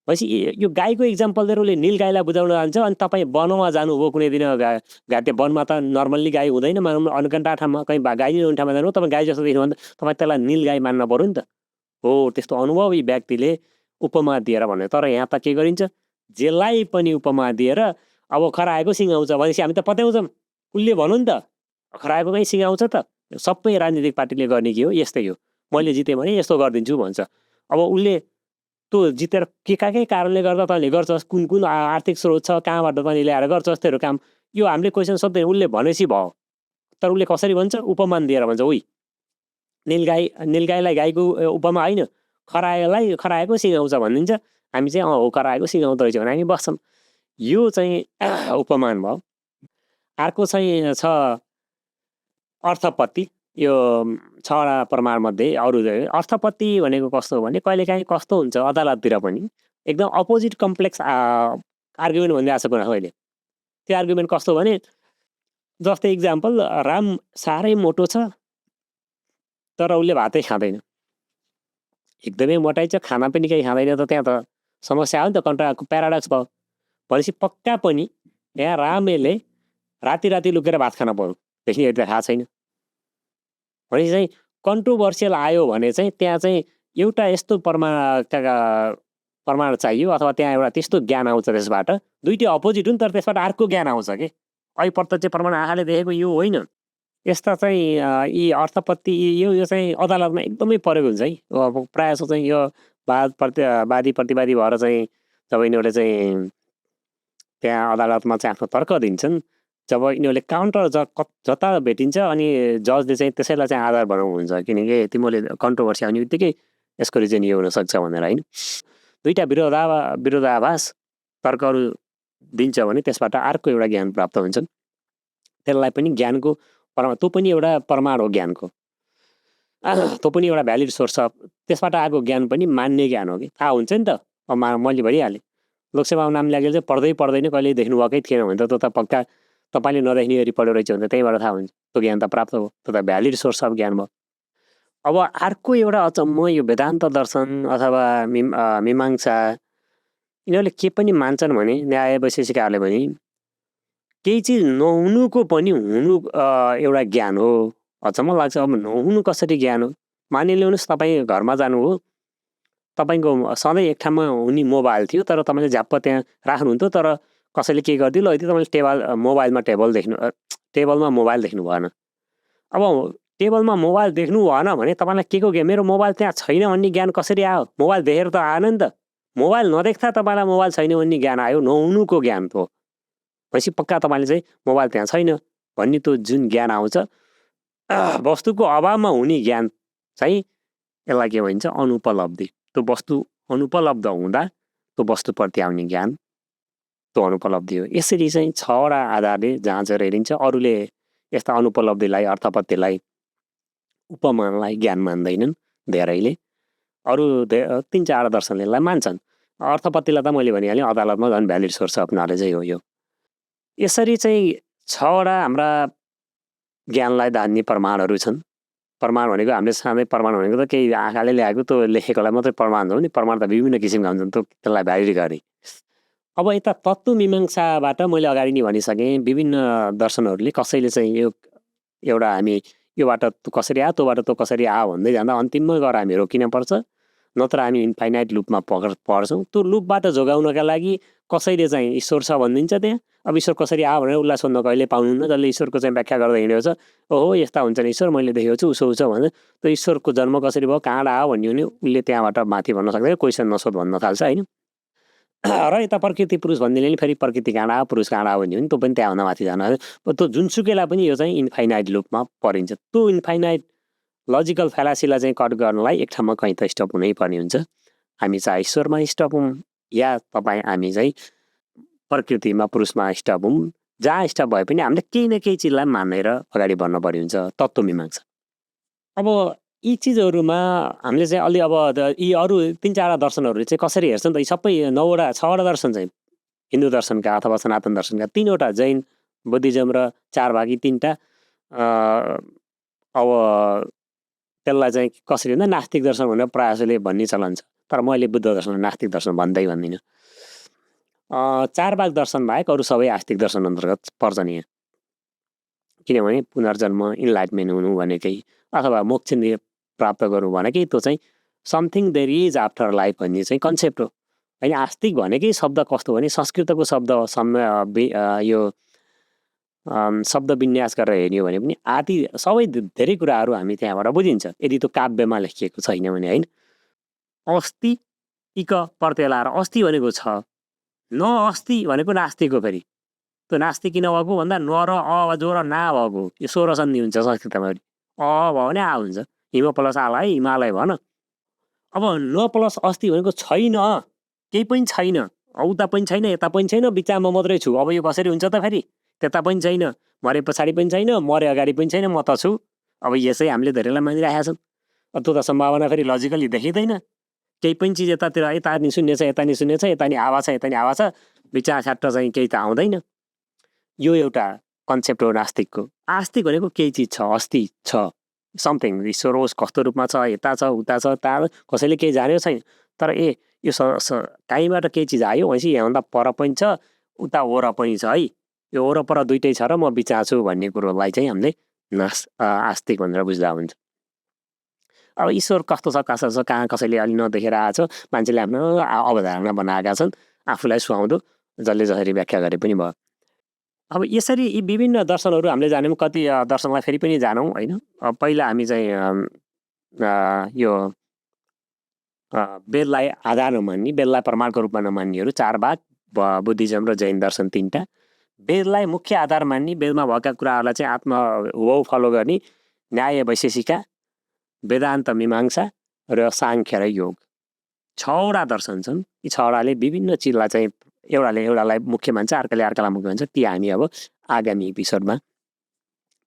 भनेपछि यो गाईको इक्जाम्पल दिएर उसले नीलगाईलाई बुझाउन जान्छ। अनि तपाईँ वनमा जानुभयो कुनै दिन, त्यो वनमा त नर्मल्ली गाई हुँदैन, मानौँ अनकन्टा ठाउँमा कहीँ गाई नै हुने ठाउँमा जानु, तपाईँ गाई जस्तो देख्नु भने तपाईँ त्यसलाई नीलगाई मान्न पऱ्यो नि त। हो, त्यस्तो अनुभवी व्यक्तिले उपमा दिएर भन्यो। तर यहाँ त के गरिन्छ, जेलाई पनि उपमा दिएर अब खराएको सिङ आउँछ भनेपछि हामी त पत्याउँछौँ, उसले भन्यो नि त खराएको कहीँ सिङ आउँछ त। सबै राजनीतिक पार्टीले गर्ने के हो, यस्तै हो, मैले जितेँ भने यस्तो गरिदिन्छु भन्छ। अब उसले त्यो जितेर के कारणले गर्दा तैँले गर्छस्, कुन कुन आर्थिक स्रोत छ, कहाँबाट तैँले ल्याएर गर्छस् तेरो काम, यो हामीले क्वेसन सोध्दैन। उसले भनेपछि भयो। तर उसले कसरी भन्छ? उपमान दिएर भन्छ। उही नीलगाईलाई गाईको उपमा होइन, खराएको सिङ आउँछ भनिदिन्छ। हामी चाहिँ हो खराएको सिङ आउँदो रहेछ भने हामी बस्छौँ। यो चाहिँ उपमान भयो। अर्को चाहिँ छ अर्थपत्ति। यो 6वटा प्रमाणमध्ये अरू अर्थपत्ति भनेको कस्तो हो भने कहिलेकाहीँ कस्तो हुन्छ अदालततिर पनि एकदम अपोजिट कम्प्लेक्स आर्गुमेन्ट भनिरहेको छ कुरा अहिले। त्यो आर्गुमेन्ट कस्तो भने जस्तै इक्जाम्पल, राम साह्रै मोटो छ तर उसले भातै खाँदैन। एकदमै मोटाइ छ, खाना पनि केही खाँदैन, त त्यहाँ त समस्या हो नि त, प्याराडक्स भयो। भनेपछि पक्का पनि यहाँ रामले राति लुकेर भात खान पर्यो, देखिने थाहा छैन। भनेपछि चाहिँ कन्ट्रोभर्सियल आयो भने चाहिँ त्यहाँ चाहिँ एउटा यस्तो प्रमाण चाहियो, अथवा त्यहाँ एउटा त्यस्तो ज्ञान आउँछ त्यसबाट। दुईटै अपोजिट हुन् तर त्यसबाट अर्को ज्ञान आउँछ कि अहिले प्रत्यक्ष प्रमाण आँखाले देखेको यो होइन। यस्ता चाहिँ यी अर्थपत्ति यो चाहिँ अदालतमा एकदमै परेको हुन्छ है। अब प्रायः जस्तो चाहिँ यो वादी प्रतिवादी भएर चाहिँ जब यिनीहरूले चाहिँ त्यहाँ अदालतमा चाहिँ आफ्नो तर्क दिन्छन्, जब यिनीहरूले काउन्टर जता भेटिन्छ अनि जजले चाहिँ त्यसैलाई चाहिँ आधार बनाउनुहुन्छ, किनकि तिमीले कन्ट्रोभर्सी आउने बित्तिकै यसको रिजन यो हुनसक्छ भनेर होइन। दुईवटा विरोधाभास तर्कहरू दिन्छ भने त्यसबाट अर्को एउटा ज्ञान प्राप्त हुन्छ। त्यसलाई पनि ज्ञानको त्यो पनि एउटा प्रमाण हो ज्ञानको, त्यो पनि एउटा भ्यालिड सोर्स अफ त्यसबाट आएको ज्ञान पनि मान्ने ज्ञान हो कि थाहा हुन्छ नि त। अब मैले भनिहालेँ लोकसेवामा नाम लागेर चाहिँ पढ्दै पढ्दैन कहिले देख्नु भएकै थिएन भने त त्यो त पक्का तपाईँले नदेख्ने गरी पढ्यो रहेछ भने त्यहीँबाट थाहा हुन्छ, त्यो ज्ञान त प्राप्त हो, त्यो त भ्यालिड सोर्स अफ ज्ञान भयो। अब अर्को एउटा अचम्म यो वेदान्त दर्शन अथवा मीमांसा यिनीहरूले के पनि मान्छन् भने न्याय वैशेषिकहरूले भने केही चिज नहुनुको पनि हुनु एउटा ज्ञान हो। अचम्म लाग्छ, अब नहुनु कसरी ज्ञान हो? मानिलिनुहोस् तपाईँ घरमा जानु हो, तपाईँको सधैँ एक ठाउँमा हुने मोबाइल थियो, तर तपाईँले झ्याप्प त्यहाँ राख्नुहुन्थ्यो, तर कसैले के गरिदियो ल यति तपाईँले टेबलमा मोबाइल देख्नु भएन। अब टेबलमा मोबाइल देख्नु भएन भने तपाईँलाई के को ज्ञान? मेरो मोबाइल त्यहाँ छैन भन्ने ज्ञान कसरी आयो? मोबाइल देखेर त आएन नि त। मोबाइल नदेख्दा तपाईँलाई मोबाइल छैन भन्ने ज्ञान आयो, नहुनुको ज्ञान थियो। भनेपछि पक्का तपाईँले चाहिँ मोबाइल त्यहाँ छैन भन्ने त्यो जुन ज्ञान आउँछ, वस्तुको अभावमा हुने ज्ञान चाहिँ यसलाई के भनिन्छ? अनुपलब्धि। त्यो वस्तु अनुपलब्ध हुँदा त्यो वस्तुप्रति आउने ज्ञान त्यो अनुपलब्धि हो। यसरी चाहिँ 6वटा आधारले जाँचेर हेरिन्छ। अरूले यस्ता अनुपलब्धिलाई, अर्थापत्तिलाई, उपमानलाई ज्ञान मान्दैनन् धेरैले। अरू 3-4 दर्शनले यसलाई मान्छन्। अर्थापत्तिलाई त मैले भनिहालेँ, अदालतमा झन् भ्यालिड सोर्स अफ नलेजै हो यो। यसरी चाहिँ 6वटा हाम्रा ज्ञानलाई धान्ने प्रमाणहरू छन्। प्रमाण भनेको हामीले साँच्चै प्रमाण भनेको त केही आँखाले ल्याएको त्यो लेखेकोलाई मात्रै प्रमाण हो नि। प्रमाण त विभिन्न किसिमका हुन्छन्, त्यसलाई भ्यालिड गर्ने। अब यता तत्त्व मीमांसाबाट मैले अगाडि नै भनिसकेँ, विभिन्न दर्शनहरूले कसैले चाहिँ यो एउटा हामी योबाट कसरी आयो, त्योबाट त्यो कसरी आयो भन्दै जाँदा अन्तिममा गएर हामी रोकिनुपर्छ, नत्र हामी इन्फाइनाइट लुपमा पर्छौँ। त्यो लुपबाट जोगाउनका लागि कसैले चाहिँ ईश्वर छ भनिदिन्छ त्यहाँ। अब ईश्वर कसरी आयो भनेर उसलाई सोध्न कहिले पाउनुहुन्न। जसले ईश्वरको चाहिँ व्याख्या गर्दै हिँडेको छ, ओहो यस्ता हुन्छन् ईश्वर, मैले देखेको छु, उसो हुन्छ भने त्यो ईश्वरको जन्म कसरी भयो, कहाँबाट आयो भन्यो भने उसले त्यहाँबाट माथि भन्न सक्दैन, क्वेसन नसोध भन्न थाल्छ होइन। र यता प्रकृति पुरुष भनिदिने नि फेरि प्रकृति कहाँबाट आयो, पुरुष कहाँबाट आयो भन्यो भने त्यो पनि त्यहाँभन्दा माथि जान। त्यो जुनसुकैलाई पनि यो चाहिँ इन्फाइनाइट लुपमा परिन्छ। त्यो इन्फाइनाइट लजिकल फ्यालासीलाई चाहिँ कट गर्नलाई एक ठाउँमा कहीँ त स्टप हुनै पर्ने हुन्छ। हामी चाहिँ ईश्वरमा स्टप हौँ या हामी चाहिँ प्रकृतिमा, पुरुषमा स्टप हौँ। जहाँ स्टप भए पनि हामीले केही न केही चिजलाई मानेर अगाडि बढ्न पर्ने हुन्छ। तत्त्व मीमांसा। अब यी चिजहरूमा हामीले चाहिँ अलि अब यी अरू 3-4 दर्शनहरूले चाहिँ कसरी हेर्छन् त? यी सबै 6वटा दर्शन चाहिँ हिन्दू दर्शनका अथवा सनातन दर्शनका, 3वटा जैन, बुद्धिज्म र 4 भागी 3टा अब त्यसलाई चाहिँ कसरी भन्दा नास्तिक दर्शन भनेर प्रायःले भन्ने चलन छ। तर मैले बुद्ध दर्शन नास्तिक दर्शन भन्दिनँ। 4 भाग दर्शन बाहेक अरू सबै आस्तिक दर्शन अन्तर्गत पर्छन् यहाँ। किनभने पुनर्जन्म, इन्लाइटमेन्ट हुनु भनेकै अथवा मोक्ष प्राप्त गर्नु भनेकै त्यो चाहिँ something there is after life भन्ने चाहिँ कन्सेप्ट हो होइन। आस्तिक भनेकै शब्द कस्तो भने संस्कृतको शब्द यो शब्द विन्यास गरेर हेर्ने भने पनि आदि सबै धेरै कुराहरू हामी त्यहाँबाट बुझिन्छ यदि त्यो काव्यमा लेखिएको छैन भने होइन। अस्ति इक प्रत्यय लाएर अस्ति भनेको छ, न अस्ति भनेको नास्तिक हो। फेरि त्यो नास्तिक किन भएको भन्दा न र अ जो र ना भएको, यो 16 सन्धि हुन्छ संस्कृतमा। अ भयो भने आ हुन्छ, हिम प्लस आलाई हिमालय भन। अब न प्लस अस्ति भनेको छैन, केही पनि छैन, उता पनि छैन, यता पनि छैन, बिचमा मात्रै छु। अब यो कसरी हुन्छ त? फेरि त्यता पनि छैन, मरे पछाडि पनि छैन, मरे अगाडि पनि छैन, म त छु। अब यसै हामीले धेरैलाई मानिरहेका छौँ। त्यो त सम्भावना फेरि लजिकली देखिँदैन। केही पनि चिज यतातिर, यता नि शून्य छ, यता नि शून्य छ, यता नि हावा छ, यता नि हावा छ, बिचमा छ्याट्ट चाहिँ केही त आउँदैन। यो एउटा कन्सेप्ट हो नास्तिकको। आस्तिक भनेको केही चिज छ, अस्ति छ, समथिङ, ईश्वर होस्, कस्तो रूपमा छ, यता छ, उता छ, कसैले केही जानेको छैन। तर यो कहीँबाट केही चिज आयो भनेपछि यहाँभन्दा पर पनि छ, उता वरा पनि छ है, यो वरपर दुइटै छ र म बिचमा छु भन्ने कुरोलाई चाहिँ हामीले आस्तिक भनेर बुझ्दा हुन्छ। अब ईश्वर कस्तो छ, कसो छ, कहाँ कसैले अलि नदेखेर आएको छ, मान्छेले आफ्नो अवधारणा बनाएका छन्, आफूलाई सुहाउँदो, जसले जसरी व्याख्या गरे पनि भयो। अब यसरी यी विभिन्न दर्शनहरू हामीले जान्यौँ। कति दर्शनलाई फेरि पनि जानौँ होइन। पहिला हामी चाहिँ यो वेदलाई आधार नमान्ने, वेदलाई प्रमाणको रूपमा नमान्नेहरू 4 भाग, बुद्धिज्म र जैन दर्शन 3टा। वेदलाई मुख्य आधार मान्ने, वेदमा भएका कुराहरूलाई चाहिँ आत्मा हुबहु फलो गर्ने न्याय वैशेषिका, वेदान्त मीमांसा र साङ्ख्य र योग, 6वटा दर्शन छन्। यी 6वटाले विभिन्न चिजलाई चाहिँ एउटालाई मुख्य मान्छ, अर्कालाई मुख्य मान्छ। ती हामी अब आगामी एपिसोडमा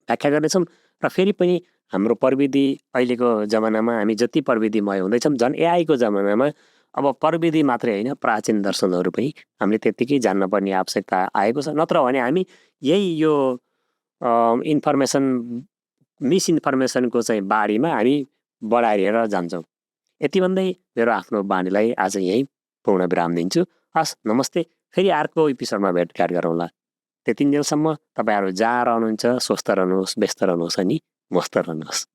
व्याख्या गर्नेछौँ। र फेरि पनि हाम्रो प्रविधि अहिलेको जमानामा हामी जति प्रविधिमय हुँदैछौँ, झन् एआईको जमानामा अब प्रविधि मात्रै होइन, प्राचीन दर्शनहरू पनि हामीले त्यत्तिकै जान्नुपर्ने आवश्यकता आएको छ। नत्र भने हामी यही यो इन्फर्मेसन मिसइन्फर्मेसनको चाहिँ बाढीमा हामी बढाएर जान्छौँ। यति भन्दै मेरो आफ्नो बानीलाई आज यहीँ पूर्ण विराम दिन्छु। हस्, नमस्ते। फेरि अर्को एपिसोडमा भेटघाट गरौँला। त्यतिन्जेलसम्म तपाईँहरू जहाँ रहनुहुन्छ स्वस्थ रहनुहोस्, व्यस्त रहनुहोस् अनि मस्त रहनुहोस्।